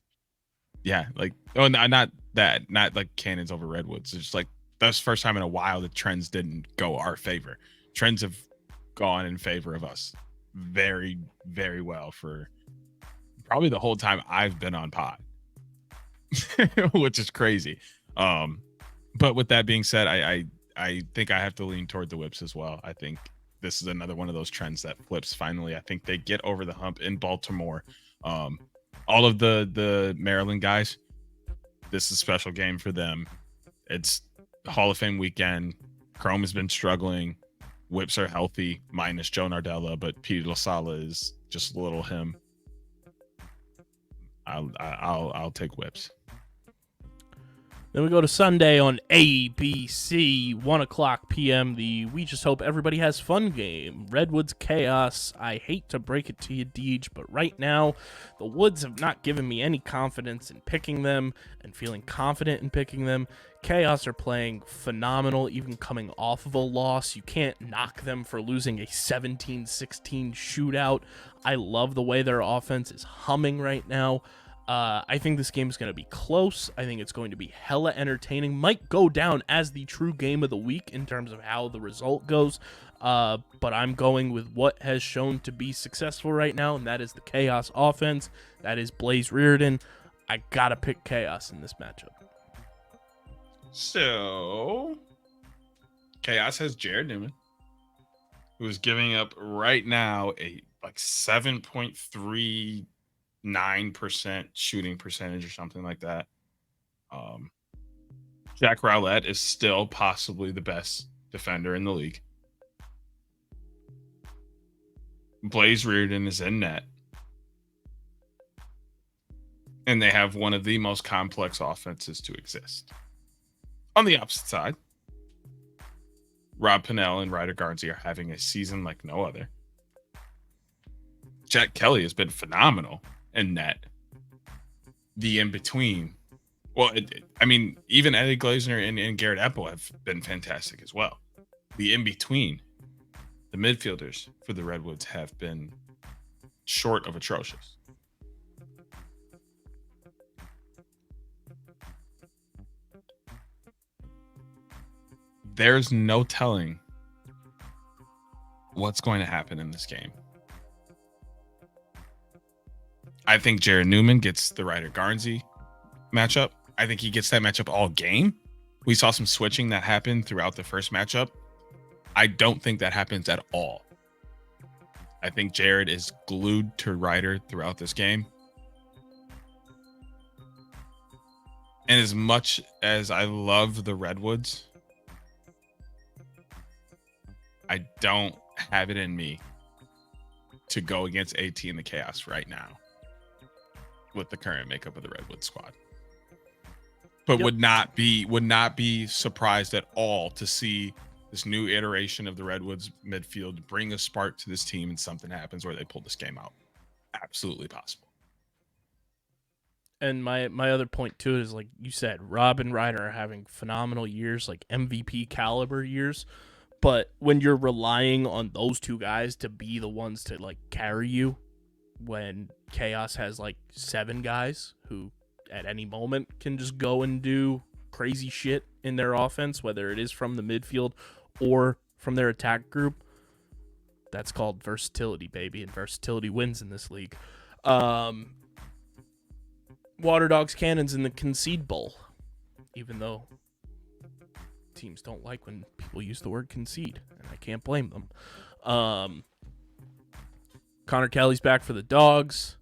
Yeah, not like Cannons over Redwoods. It's just like that's the first time in a while the trends didn't go our favor. Trends have gone in favor of us very, very well for probably the whole time I've been on pod, which is crazy. But with that being said, I think I have to lean toward the Whips as well. I think this is another one of those trends that flips finally. I think they get over the hump in Baltimore. All of the Maryland guys, this is a special game for them. It's Hall of Fame weekend. Chrome has been struggling. Whips are healthy, minus Joe Nardella, but Pete LaSala is just a little him. I'll take Whips. Then we go to Sunday on ABC, 1 o'clock p.m. The We Just Hope Everybody Has Fun game. Redwoods Chaos. I hate to break it to you, Deej, but right now, the Woods have not given me any confidence in picking them and feeling confident in picking them. Chaos are playing phenomenal, even coming off of a loss. You can't knock them for losing a 17-16 shootout. I love the way their offense is humming right now. I think this game is going to be close. I think it's going to be hella entertaining. Might go down as the true game of the week in terms of how the result goes. But I'm going with what has shown to be successful right now, and that is the Chaos offense. That is Blaze Reardon. I got to pick Chaos in this matchup. So, Chaos has Jared Newman, who is giving up right now a 7.39% shooting percentage or something like that. Jack Rowlett is still possibly the best defender in the league. Blaze Reardon is in net. And they have one of the most complex offenses to exist. On the opposite side, Rob Pennell and Ryder Garnsey are having a season like no other. Jack Kelly has been phenomenal in net. The in-between. Well, even Eddie Glazner and Garrett Epple have been fantastic as well. The in-between, the midfielders for the Redwoods have been short of atrocious. There's no telling what's going to happen in this game. I think Jared Newman gets the Ryder Garnsey matchup. I think he gets that matchup all game. We saw some switching that happened throughout the first matchup. I don't think that happens at all. I think Jared is glued to Ryder throughout this game. And as much as I love the Redwoods, I don't have it in me to go against AT and the Chaos right now with the current makeup of the Redwood squad. But would not be surprised at all to see this new iteration of the Redwoods midfield bring a spark to this team and something happens where they pull this game out. Absolutely possible. And my other point too is, like you said, Rob and Ryder are having phenomenal years, like MVP caliber years. But when you're relying on those two guys to be the ones to like carry you, when Chaos has like 7 guys who at any moment can just go and do crazy shit in their offense, whether it is from the midfield or from their attack group, that's called versatility, baby, and versatility wins in this league. Water Dogs Cannons in the Concede Bowl, even though teams don't like when people use the word concede, and I can't blame them. Connor Kelly's back for the Dogs.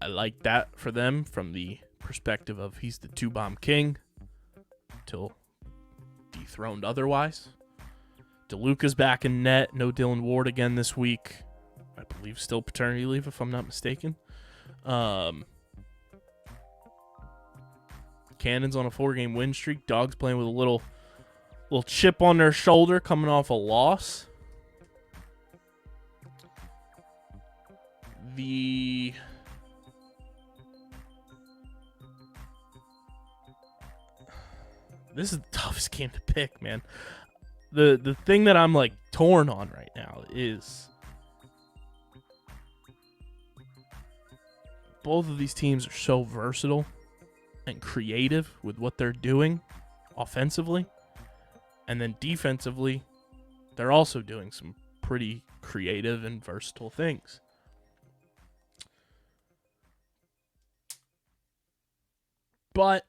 I like that for them from the perspective of he's the 2-bomb king till dethroned otherwise. DeLuca's back in net. No Dylan Ward again this week. I believe still paternity leave, if I'm not mistaken. Cannons on a 4-game win streak. Dogs playing with a little chip on their shoulder coming off a loss. This is the toughest game to pick, man. The thing that I'm like torn on right now is both of these teams are so versatile and creative with what they're doing offensively. And then defensively, they're also doing some pretty creative and versatile things. But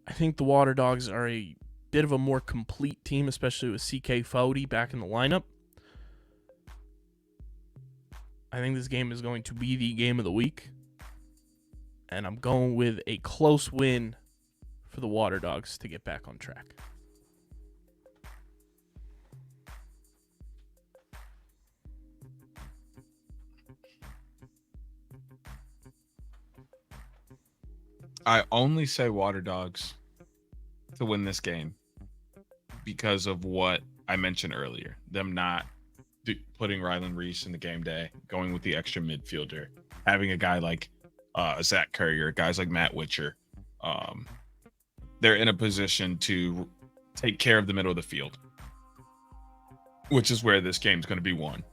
I think the Water Dogs are a bit of a more complete team, especially with CK Fody back in the lineup. I think this game is going to be the game of the week. And I'm going with a close win for the Water Dogs to get back on track. I only say Water Dogs to win this game because of what I mentioned earlier. Them not putting Rylan Reese in the game day, going with the extra midfielder, having a guy like Zach Currier, guys like Matt Witcher. They're in a position to take care of the middle of the field, which is where this game's going to be won.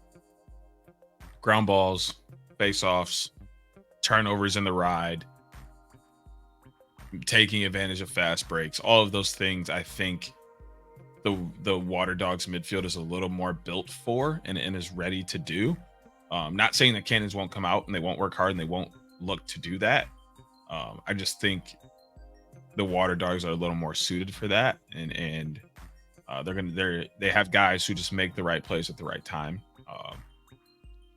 Ground balls, face-offs, turnovers in the ride, taking advantage of fast breaks, all of those things. I think the Water Dogs midfield is a little more built for and is ready to do. Not saying that Cannons won't come out and they won't work hard and they won't look to do that. I just think the Water Dogs are a little more suited for that, and they have guys who just make the right plays at the right time,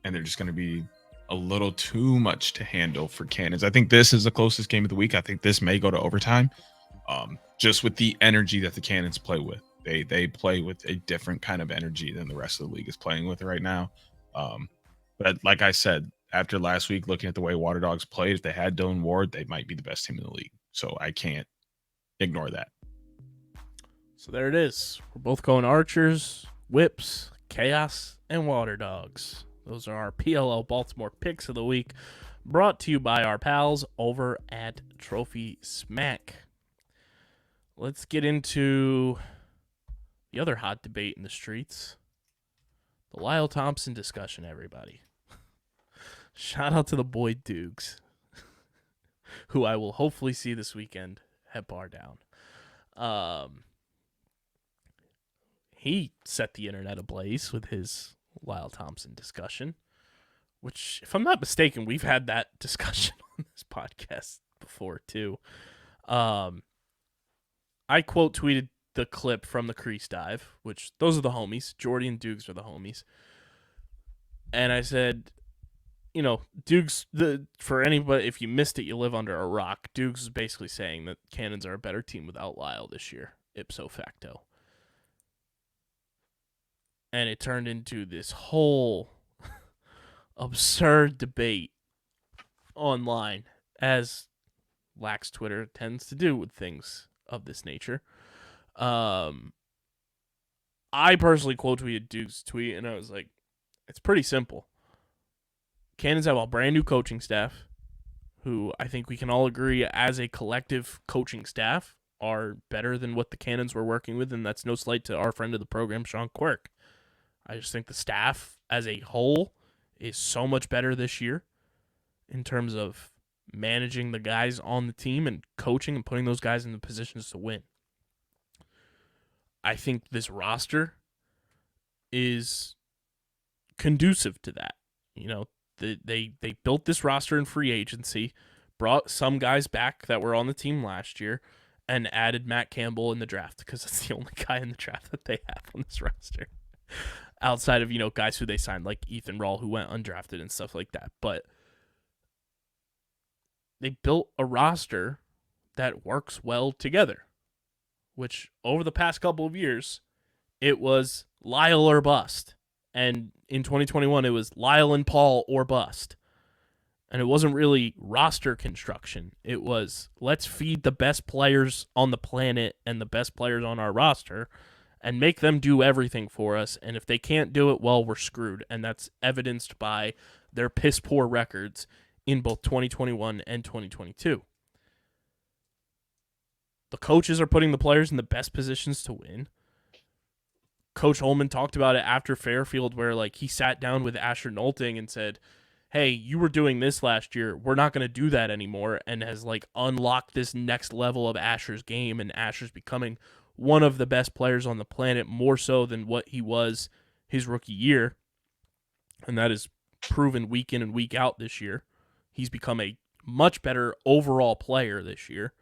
and they're just going to be a little too much to handle for Cannons. I think this is the closest game of the week. I think this may go to overtime, just with the energy that the Cannons play with. They play with a different kind of energy than the rest of the league is playing with right now. But like I said, after last week, looking at the way Water Dogs played, if they had Dylan Ward, they might be the best team in the league. So I can't ignore that. So there it is. We're both going Archers, Whips, Chaos, and Water Dogs. Those are our PLL Baltimore picks of the week, brought to you by our pals over at Trophy Smack. Let's get into the other hot debate in the streets, the Lyle Thompson discussion, everybody. Shout out to the boy Dukes, who I will hopefully see this weekend at Bar Down. He set the internet ablaze with his Lyle Thompson discussion, which, if I'm not mistaken, we've had that discussion on this podcast before, too. I quote tweeted the clip from the Crease Dive, which those are the homies. Jordy and Dukes are the homies. And I said, you know, Dukes, for anybody, if you missed it, you live under a rock. Dukes is basically saying that Cannons are a better team without Lyle this year, ipso facto. And it turned into this whole absurd debate online, as Lax Twitter tends to do with things of this nature. I personally quote tweeted Duke's tweet, and I was like, it's pretty simple. Cannons have a brand new coaching staff, who I think we can all agree as a collective coaching staff are better than what the Cannons were working with, and that's no slight to our friend of the program, Sean Quirk. I just think the staff as a whole is so much better this year in terms of managing the guys on the team and coaching and putting those guys in the positions to win. I think this roster is conducive to that. You know, they built this roster in free agency, brought some guys back that were on the team last year, and added Matt Campbell in the draft because that's the only guy in the draft that they have on this roster. Outside of, you know, guys who they signed like Ethan Rawl, who went undrafted and stuff like that. But they built a roster that works well together, which over the past couple of years, it was Lyle or bust. And in 2021, it was Lyle and Paul or bust. And it wasn't really roster construction. It was, let's feed the best players on the planet and the best players on our roster and make them do everything for us. And if they can't do it, well, we're screwed. And that's evidenced by their piss-poor records in both 2021 and 2022. The coaches are putting the players in the best positions to win. Coach Holman talked about it after Fairfield, where like he sat down with Asher Nolting and said, hey, you were doing this last year. We're not going to do that anymore, and has like unlocked this next level of Asher's game, and Asher's becoming one of the best players on the planet, more so than what he was his rookie year. And that is proven week in and week out this year. He's become a much better overall player this year.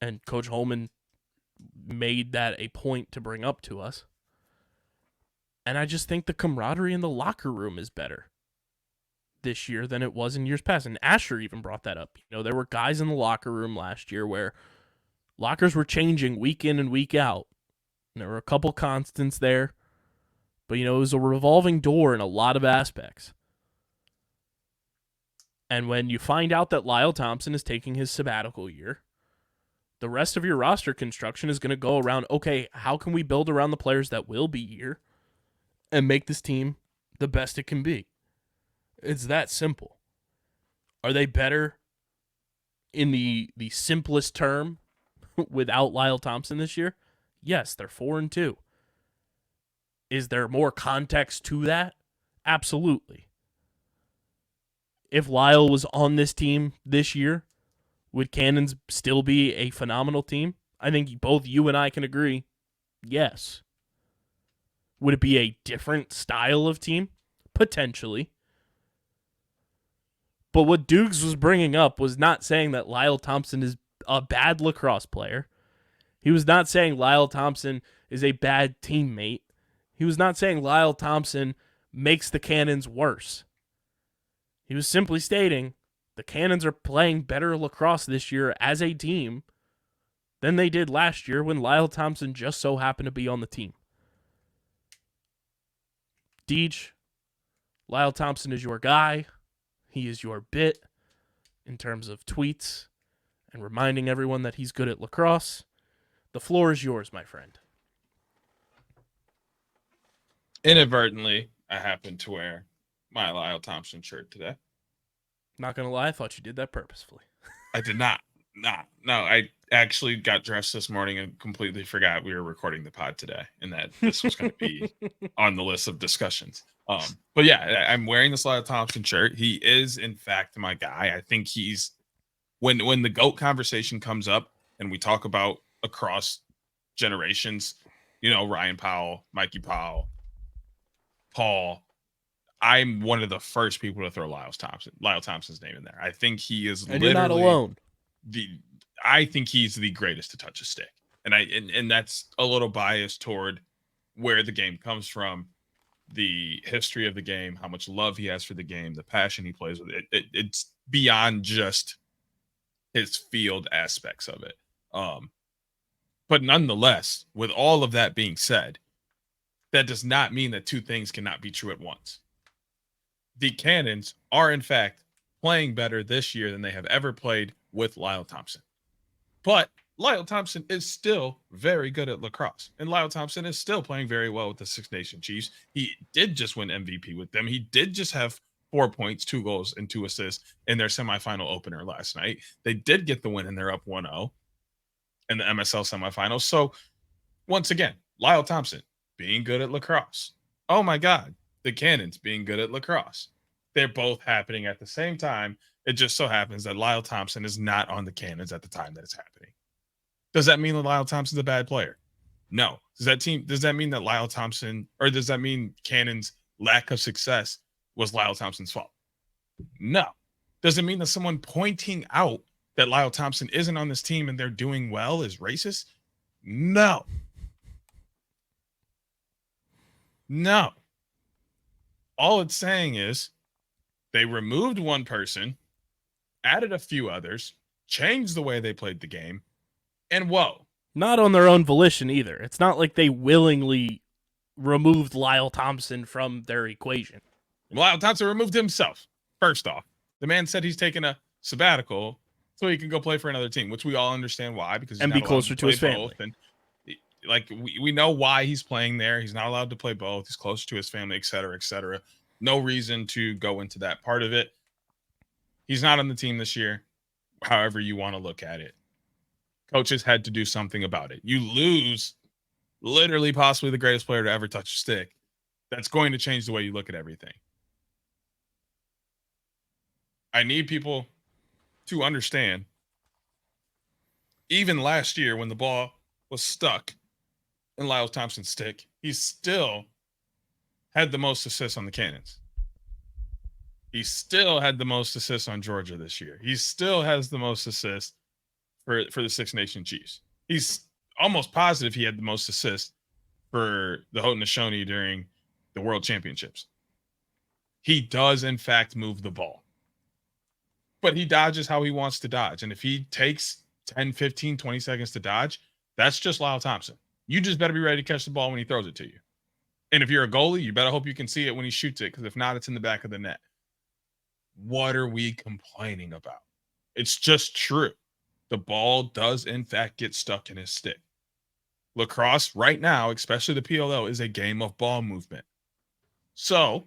And Coach Holman made that a point to bring up to us. And I just think the camaraderie in the locker room is better this year than it was in years past. And Asher even brought that up. You know, there were guys in the locker room last year where lockers were changing week in and week out. And there were a couple constants there. But, you know, it was a revolving door in a lot of aspects. And when you find out that Lyle Thompson is taking his sabbatical year, the rest of your roster construction is going to go around, okay, how can we build around the players that will be here and make this team the best it can be? It's that simple. Are they better in the simplest term without Lyle Thompson this year? Yes, they're 4-2. Is there more context to that? Absolutely. If Lyle was on this team this year, would Cannons still be a phenomenal team? I think both you and I can agree, yes. Would it be a different style of team? Potentially. But what Dukes was bringing up was not saying that Lyle Thompson is a bad lacrosse player. He was not saying Lyle Thompson is a bad teammate. He was not saying Lyle Thompson makes the Cannons worse. He was simply stating the Cannons are playing better lacrosse this year as a team than they did last year when Lyle Thompson just so happened to be on the team. Deej, Lyle Thompson is your guy. He is your bit in terms of tweets and reminding everyone that he's good at lacrosse. The floor is yours, my friend. Inadvertently, I happened to wear my Lyle Thompson shirt today. Not going to lie, I thought you did that purposefully. I did not. No, I actually got dressed this morning and completely forgot we were recording the pod today and that this was going to be on the list of discussions. But yeah, I'm wearing this Lyle Thompson shirt. He is, in fact, my guy. I think he's when the GOAT conversation comes up and we talk about across generations, you know, Ryan Powell, Mikey Powell, Paul, I'm one of the first people to throw Lyle Thompson's name in there. I think he is and you're not alone. I think he's the greatest to touch a stick. And that's a little biased toward where the game comes from, the history of the game, how much love he has for the game, the passion he plays with it. It's beyond just his field aspects of it. But nonetheless, with all of that being said, that does not mean that two things cannot be true at once. The Cannons are, in fact, playing better this year than they have ever played with Lyle Thompson. But Lyle Thompson is still very good at lacrosse. And Lyle Thompson is still playing very well with the Six Nation Chiefs. He did just win MVP with them. He did just have 4 points, 2 goals, and 2 assists in their semifinal opener last night. They did get the win, and they're up 1-0 in the MSL semifinals. So, once again, Lyle Thompson being good at lacrosse. Oh, my God. The Cannons being good at lacrosse. They're both happening at the same time. It just so happens that Lyle Thompson is not on the Cannons at the time that it's happening. Does that mean that Lyle Thompson's a bad player? No. Does that mean that Lyle Thompson, or does that mean Cannons' lack of success was Lyle Thompson's fault? No. Does it mean that someone pointing out that Lyle Thompson isn't on this team and they're doing well is racist? No. No. All it's saying is they removed one person, added a few others, changed the way they played the game, and whoa. Not on their own volition either. It's not like they willingly removed Lyle Thompson from their equation. Lyle Thompson removed himself. First off, the man said he's taking a sabbatical so he can go play for another team, which we all understand why, because he's and not be closer to his family. And like we know why he's playing there. He's not allowed to play both. He's closer to his family, et cetera, et cetera. No reason to go into that part of it. He's not on the team this year, however you want to look at it. Coaches had to do something about it. You lose literally possibly the greatest player to ever touch a stick. That's going to change the way you look at everything. I need people to understand, even last year when the ball was stuck in Lyle Thompson's stick, he still had the most assists on the Cannons. He still had the most assists on Georgia this year. He still has the most assists for the Six Nation Chiefs. He's almost positive he had the most assists for the Haudenosaunee during the World Championships. He does, in fact, move the ball. But he dodges how he wants to dodge. And if he takes 10, 15, 20 seconds to dodge, that's just Lyle Thompson. You just better be ready to catch the ball when he throws it to you. And if you're a goalie, you better hope you can see it when he shoots it, because if not, it's in the back of the net. What are we complaining about? It's just true. The ball does, in fact, get stuck in his stick. Lacrosse right now, especially the PLL, is a game of ball movement. So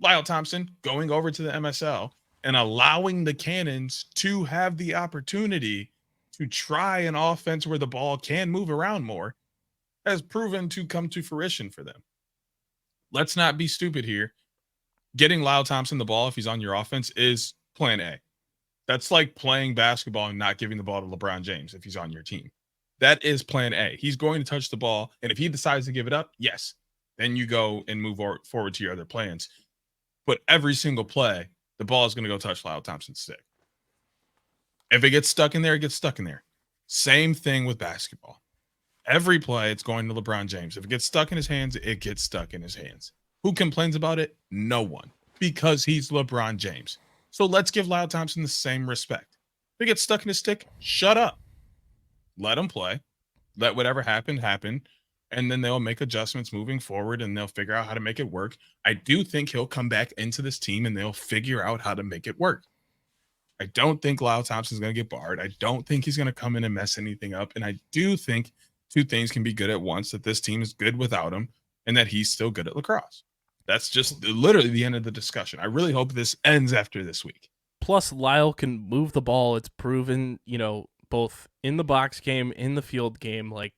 Lyle Thompson going over to the MSL and allowing the Cannons to have the opportunity to try an offense where the ball can move around more has proven to come to fruition for them. Let's not be stupid here. Getting Lyle Thompson the ball if he's on your offense is plan A. That's like playing basketball and not giving the ball to LeBron James if he's on your team. That is plan A. He's going to touch the ball, and if he decides to give it up, yes, then you go and move forward to your other plans. But every single play, the ball is going to go touch Lyle Thompson's stick. If it gets stuck in there, it gets stuck in there. Same thing with basketball. Every play, it's going to LeBron James. If it gets stuck in his hands, it gets stuck in his hands. Who complains about it? No one, because he's LeBron James. So let's give Lyle Thompson the same respect. If it gets stuck in his stick, shut up. Let him play. Let whatever happened, happen. And then they'll make adjustments moving forward, and they'll figure out how to make it work. I do think he'll come back into this team, and they'll figure out how to make it work. I don't think Lyle Thompson's going to get barred. I don't think he's going to come in and mess anything up. And I do think two things can be good at once, that this team is good without him and that he's still good at lacrosse. That's just literally the end of the discussion. I really hope this ends after this week. Plus, Lyle can move the ball. It's proven, both in the box game, in the field game. Like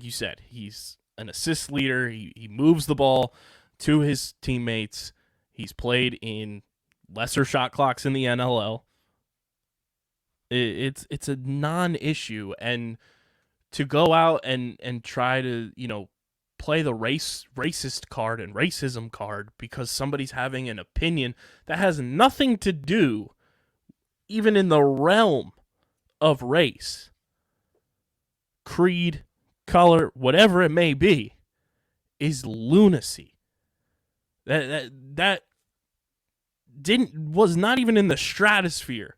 you said, he's an assist leader. He moves the ball to his teammates. He's played in lesser shot clocks in the NLL. It's a non-issue, and to go out and try to play the racist card and racism card because somebody's having an opinion that has nothing to do even in the realm of race, creed, color, whatever it may be, is lunacy. That was not even in the stratosphere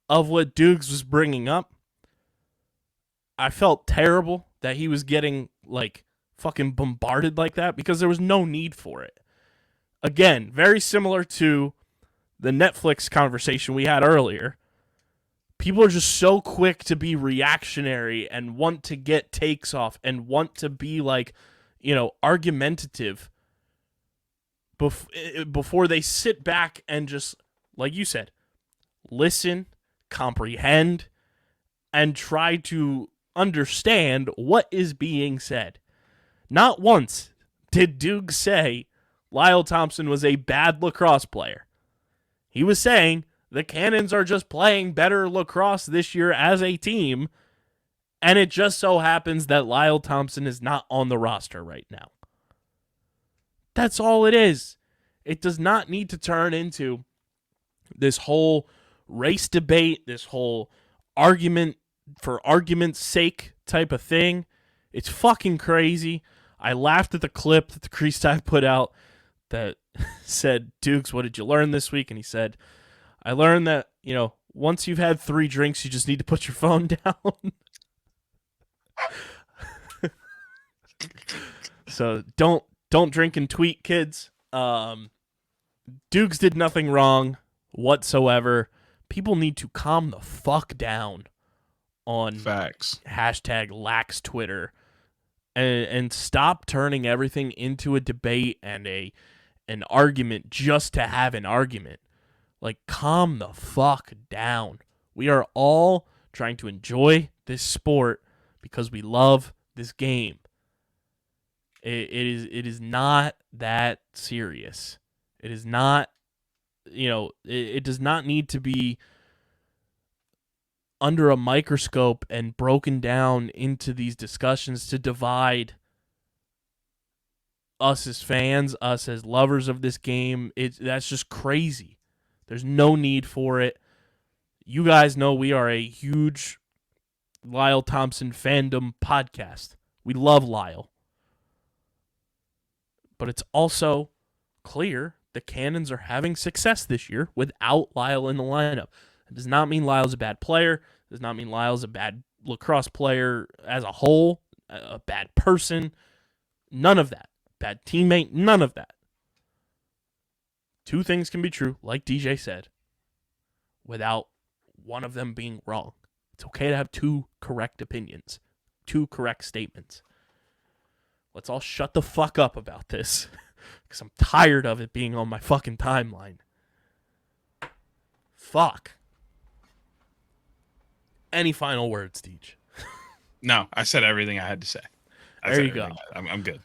of what Dukes was bringing up. I felt terrible that he was getting fucking bombarded like that because there was no need for it. Again, very similar to the Netflix conversation we had earlier. People are just so quick to be reactionary and want to get takes off and want to be argumentative before they sit back and just, like you said, listen, comprehend, and try to understand what is being said. Not once did Duke say Lyle Thompson was a bad lacrosse player. He was saying the Cannons are just playing better lacrosse this year as a team, and it just so happens that Lyle Thompson is not on the roster right now. That's all it is. It does not need to turn into this whole race debate, this whole argument for argument's sake type of thing. It's fucking crazy. I laughed at the clip that the Crease Dive put out that said, Dukes, what did you learn this week? And he said, I learned that, once you've had 3 drinks, you just need to put your phone down. So don't drink and tweet, kids. Dukes did nothing wrong whatsoever. People need to calm the fuck down on Facts. #Lax Twitter and stop turning everything into a debate and an argument just to have an argument. Calm the fuck down. We are all trying to enjoy this sport because we love this game. It is not that serious. It is not, it does not need to be under a microscope and broken down into these discussions to divide us as fans, us as lovers of this game. That's just crazy. There's no need for it. You guys know we are a huge Lyle Thompson fandom podcast. We love Lyle. But it's also clear the Cannons are having success this year without Lyle in the lineup. It does not mean Lyle's a bad player. It does not mean Lyle's a bad lacrosse player as a whole, a bad person. None of that. Bad teammate, none of that. Two things can be true, like DJ said, without one of them being wrong. It's okay to have two correct opinions, two correct statements. Let's all shut the fuck up about this, because I'm tired of it being on my fucking timeline. Fuck. Any final words, Deej? No, I said everything I had to say. There you go. I'm good.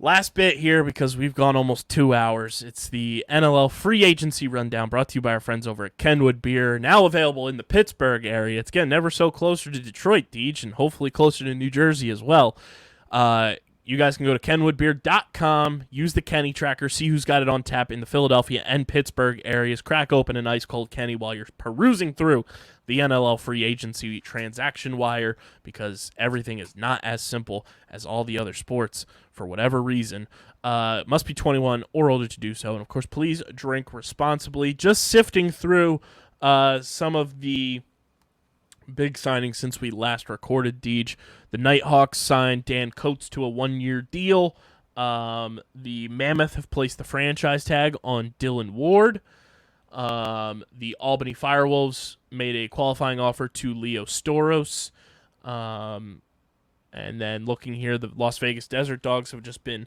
Last bit here, because we've gone almost 2 hours. It's the NLL Free Agency Rundown, brought to you by our friends over at Kenwood Beer, now available in the Pittsburgh area. It's getting ever so closer to Detroit, Deej, and hopefully closer to New Jersey as well. You guys can go to kenwoodbeer.com, use the Kenny tracker, see who's got it on tap in the Philadelphia and Pittsburgh areas. Crack open an ice cold Kenny while you're perusing through the NLL Free Agency transaction wire, because everything is not as simple as all the other sports for whatever reason. Must be 21 or older to do so. And, of course, please drink responsibly. Just sifting through some of the big signings since we last recorded, Deej. The Nighthawks signed Dan Coates to a 1-year deal. The Mammoth have placed the franchise tag on Dylan Ward. The Albany Firewolves made a qualifying offer to Leo Storos. And then looking here, the Las Vegas Desert Dogs have just been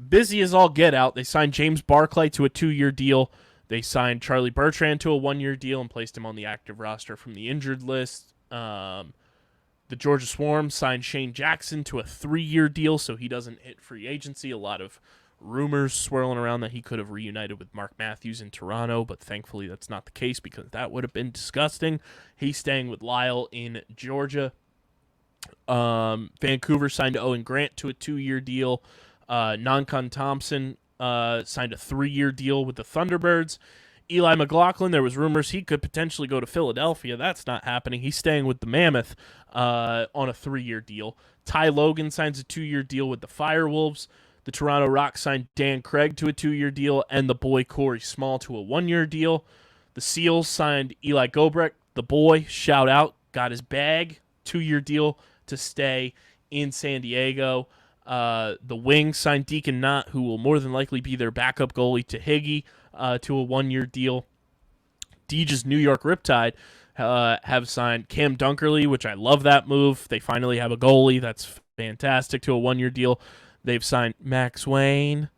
busy as all get out. They signed James Barclay to a 2-year deal. They signed Charlie Bertrand to a 1-year deal and placed him on the active roster from the injured list. The Georgia Swarm signed Shane Jackson to a 3-year deal, so he doesn't hit free agency. A lot of rumors swirling around that he could have reunited with Mark Matthews in Toronto, but thankfully that's not the case, because that would have been disgusting. He's staying with Lyle in Georgia. Vancouver signed Owen Grant to a 2-year deal. Nankon Thompson signed a 3-year deal with the Thunderbirds. Eli McLaughlin, there was rumors he could potentially go to Philadelphia. That's not happening. He's staying with the Mammoth on a 3-year deal. Ty Logan signs a 2-year deal with the Firewolves. The Toronto Rock signed Dan Craig to a 2-year deal, and the boy Corey Small to a 1-year deal. The Seals signed Eli Gobrecht, the boy, shout out, got his bag, 2-year deal to stay in San Diego. The Wings signed Deacon Knott, who will more than likely be their backup goalie, to Higgy, to a 1-year deal. Deej's New York Riptide have signed Cam Dunkerley, which I love that move. They finally have a goalie. That's fantastic, to a 1-year deal. They've signed Max Wayne.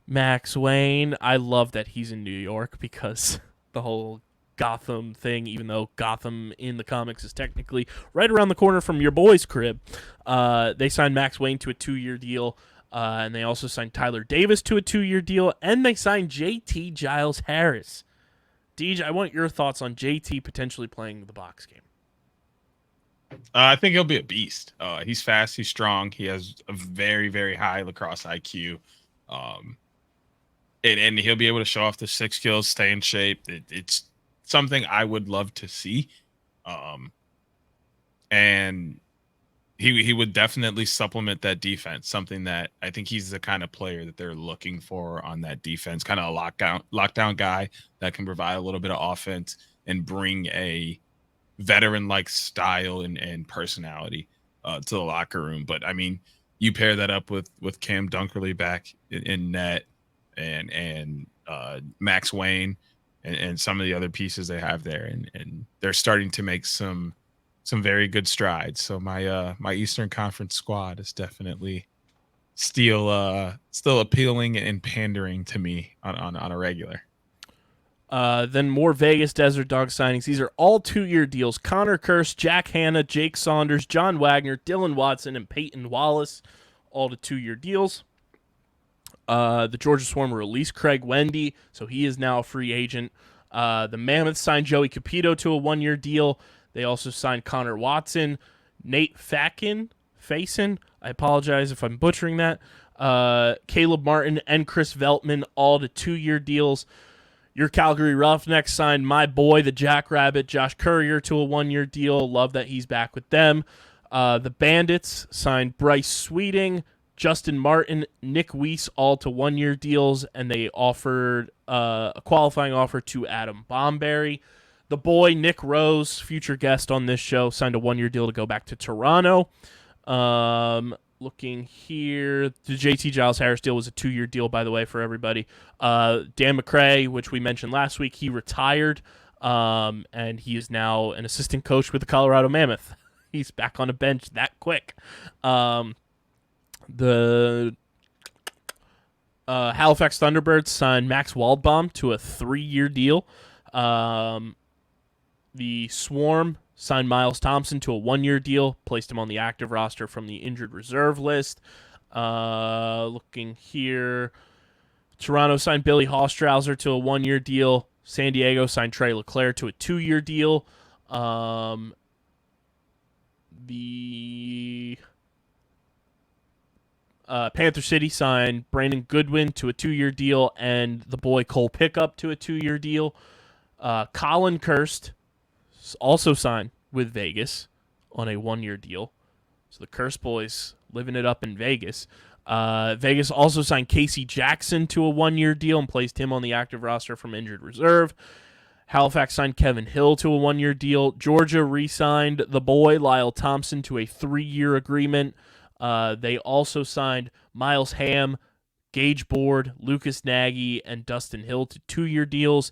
I love that he's in New York, because the whole Gotham thing, even though Gotham in the comics is technically right around the corner from your boy's crib. They signed Max Wayne to a 2-year deal, and they also signed Tyler Davis to a 2-year deal, and they signed JT Giles Harris. Deej, I want your thoughts on JT potentially playing the box game. I think he'll be a beast. He's fast, he's strong, he has a very, very high lacrosse IQ. And he'll be able to show off the 6 skills, stay in shape. It's something I would love to see. And he would definitely supplement that defense, something that I think he's the kind of player that they're looking for on that defense, kind of a lockdown guy that can provide a little bit of offense and bring a veteran-like style and personality to the locker room. But, I mean, you pair that up with Cam Dunkerley back in net and Max Wayne, and some of the other pieces they have there, and they're starting to make some very good strides. So my Eastern Conference squad is definitely still appealing and pandering to me on a regular. Then more Vegas Desert Dog signings. These are all 2-year deals. Connor Kirst, Jack Hanna, Jake Saunders, John Wagner, Dylan Watson, and Peyton Wallace, all to 2-year deals. The Georgia Swarm released Craig Wendy, so he is now a free agent. The Mammoth signed Joey Capito to a 1-year deal. They also signed Connor Watson, Nate Facin. I apologize if I'm butchering that. Caleb Martin and Chris Veltman, all to 2-year deals. Your Calgary Roughnecks signed my boy, the Jackrabbit, Josh Courier, to a 1-year deal. Love that he's back with them. The Bandits signed Bryce Sweeting, Justin Martin, Nick Weiss, all to 1-year deals, and they offered a qualifying offer to Adam Bomberry. The boy, Nick Rose, future guest on this show, signed a 1-year deal to go back to Toronto. Looking here, the JT Giles Harris deal was a 2-year deal, by the way, for everybody. Dan McCray, which we mentioned last week, he retired, and he is now an assistant coach with the Colorado Mammoth. He's back on a bench that quick. The Halifax Thunderbirds signed Max Waldbaum to a 3-year deal. The Swarm signed Miles Thompson to a 1-year deal, placed him on the active roster from the injured reserve list. Looking here, Toronto signed Billy Hostrauser to a 1-year deal. San Diego signed Trey LeClaire to a 2-year deal. The Panther City signed Brandon Goodwin to a 2-year deal, and the boy Cole Pickup to a 2-year deal. Colin Kirst also signed with Vegas on a 1-year deal. So the Kirst boys living it up in Vegas. Vegas also signed Casey Jackson to a 1-year deal and placed him on the active roster from injured reserve. Halifax signed Kevin Hill to a 1-year deal. Georgia re-signed the boy Lyle Thompson to a 3-year agreement. They also signed Miles Ham, Gage Board, Lucas Nagy, and Dustin Hill to 2-year deals.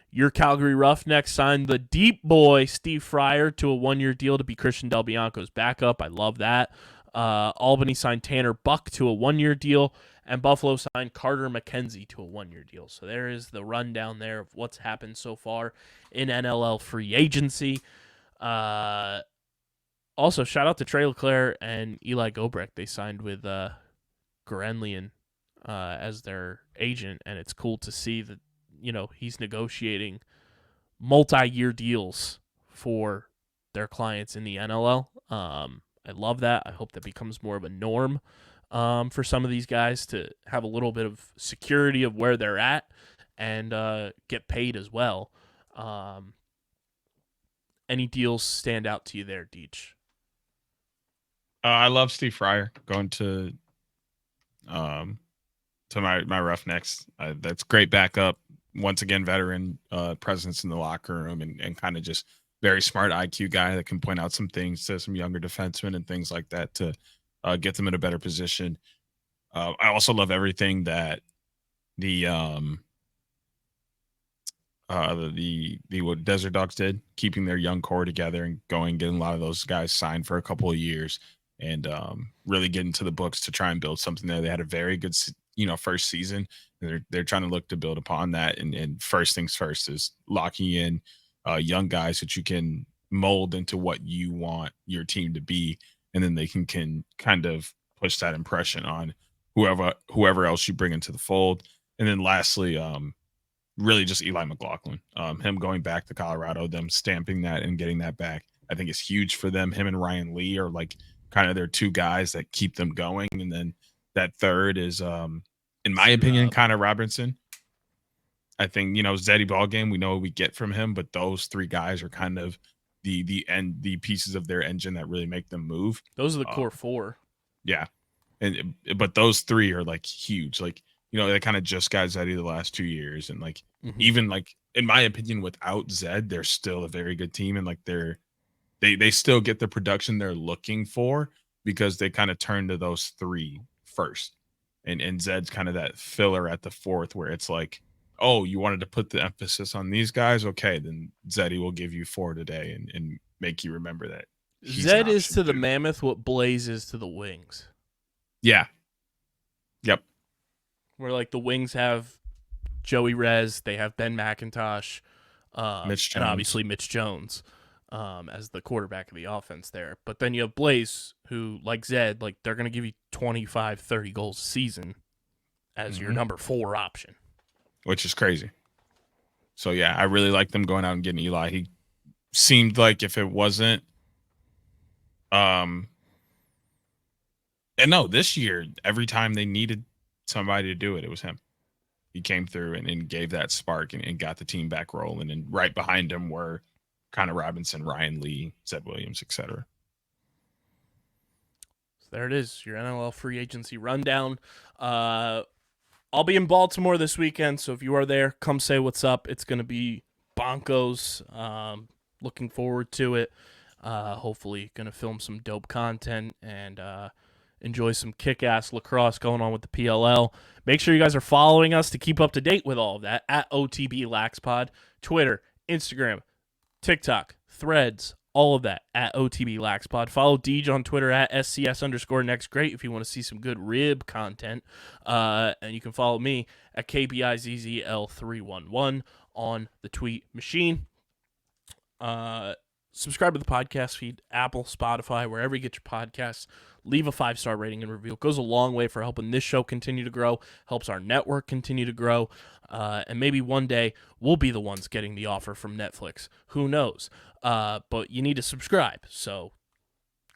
Your Calgary Roughnecks signed the deep boy Steve Fryer to a 1-year deal to be Christian Del Bianco's backup. I love that. Albany signed Tanner Buck to a 1-year deal, and Buffalo signed Carter McKenzie to a 1-year deal. So there is the rundown there of what's happened so far in NLL Free Agency. Also, shout out to Trey LeClaire and Eli Gobrecht. They signed with Gorenlian as their agent, and it's cool to see that, you know, he's negotiating multi-year deals for their clients in the NLL. I love that. I hope that becomes more of a norm for some of these guys to have a little bit of security of where they're at and get paid as well. Any deals stand out to you there, Deech? I love Steve Fryer going to my Roughnecks. That's great backup. Once again, veteran presence in the locker room and kind of just very smart IQ guy that can point out some things to some younger defensemen and things like that to get them in a better position. I also love everything that the what Desert Dogs did, keeping their young core together and getting a lot of those guys signed for a couple of years and really getting to the books to try and build something there. They had a very good, first season. They're trying to look to build upon that. And first things first is locking in young guys that you can mold into what you want your team to be. And then they can kind of push that impression on whoever else you bring into the fold. And then lastly, really just Eli McLaughlin, him going back to Colorado, them stamping that and getting that back, I think is huge for them. Him and Ryan Lee are like kind of their two guys that keep them going. And then that third is, in my opinion, Connor Robinson. I think, Zeddy Ballgame, we know what we get from him, but those three guys are kind of the pieces of their engine that really make them move. Those are the core four. Yeah. But those three are like huge. Like, they kind of just got Zeddy the last 2 years. And like, even like, in my opinion, without Zed, they're still a very good team. And like they still get the production they're looking for because they kind of turn to those three first. And Zed's kind of that filler at the fourth where it's like, oh, you wanted to put the emphasis on these guys? Okay, then Zeddy will give you 4 today and make you remember that. Zed is to the Mammoth what Blaze is to the Wings. Yeah. Yep. Where like the Wings have Joey Rez, they have Ben McIntosh, Mitch Jones. and obviously Mitch Jones as the quarterback of the offense there. But then you have Blaze, who, like Zed, like they're going to give you 25, 30 goals a season as your number 4 option. Which is crazy. So, yeah, I really like them going out and getting Eli. seemed like if it wasn't, and no, this year, every time they needed somebody to do it, it was him. He came through and gave that spark and got the team back rolling. And right behind him were Connor Robinson, Ryan Lee, Zed Williams, etc. So there it is, your NLL free agency rundown. I'll be in Baltimore this weekend, so if you are there, come say what's up. It's going to be bonkos. Looking forward to it. Hopefully going to film some dope content and enjoy some kick-ass lacrosse going on with the PLL. Make sure you guys are following us to keep up to date with all of that at OTB LaxPod, Twitter, Instagram, TikTok, Threads, all of that at OTB LaxPod. Follow Deej on Twitter at SCS_NextGreat if you want to see some good rib content. And you can follow me at KBIZZL311 on the tweet machine. Subscribe to the podcast feed, Apple, Spotify, wherever you get your podcasts. Leave a 5-star rating and review. It goes a long way for helping this show continue to grow, helps our network continue to grow, and maybe one day we'll be the ones getting the offer from Netflix. Who knows? But you need to subscribe, so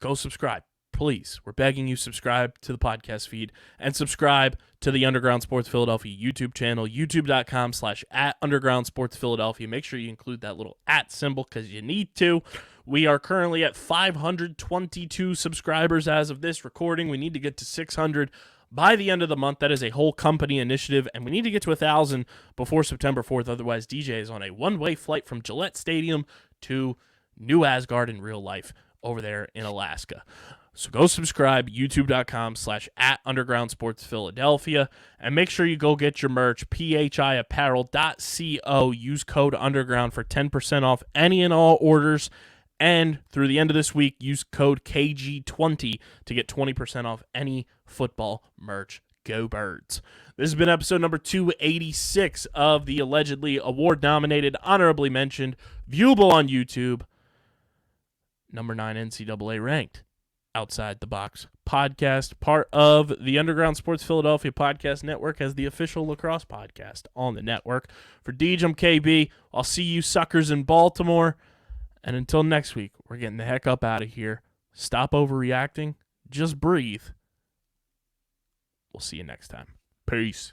go subscribe. Please, we're begging you, subscribe to the podcast feed and subscribe to the Underground Sports Philadelphia YouTube channel, youtube.com/@undergroundsportsphiladelphia. Make sure you include that little @ symbol because you need to. We are currently at 522 subscribers as of this recording. We need to get to 600 by the end of the month. That is a whole company initiative, and we need to get to 1,000 before September 4th. Otherwise, DJ is on a one-way flight from Gillette Stadium to New Asgard in real life over there in Alaska. So go subscribe, youtube.com/@undergroundsportsphiladelphia, and make sure you go get your merch, phiapparel.co. Use code underground for 10% off any and all orders, and through the end of this week, use code KG20 to get 20% off any football merch. Go Birds. This has been episode number 286 of the allegedly award-nominated, honorably mentioned, viewable on YouTube, number 9 NCAA ranked Outside the Box podcast, part of the Underground Sports Philadelphia podcast network as the official lacrosse podcast on the network. For Deej, I'm KB. I'll see you suckers in Baltimore. And until next week, we're getting the heck up out of here. Stop overreacting. Just breathe. We'll see you next time. Peace.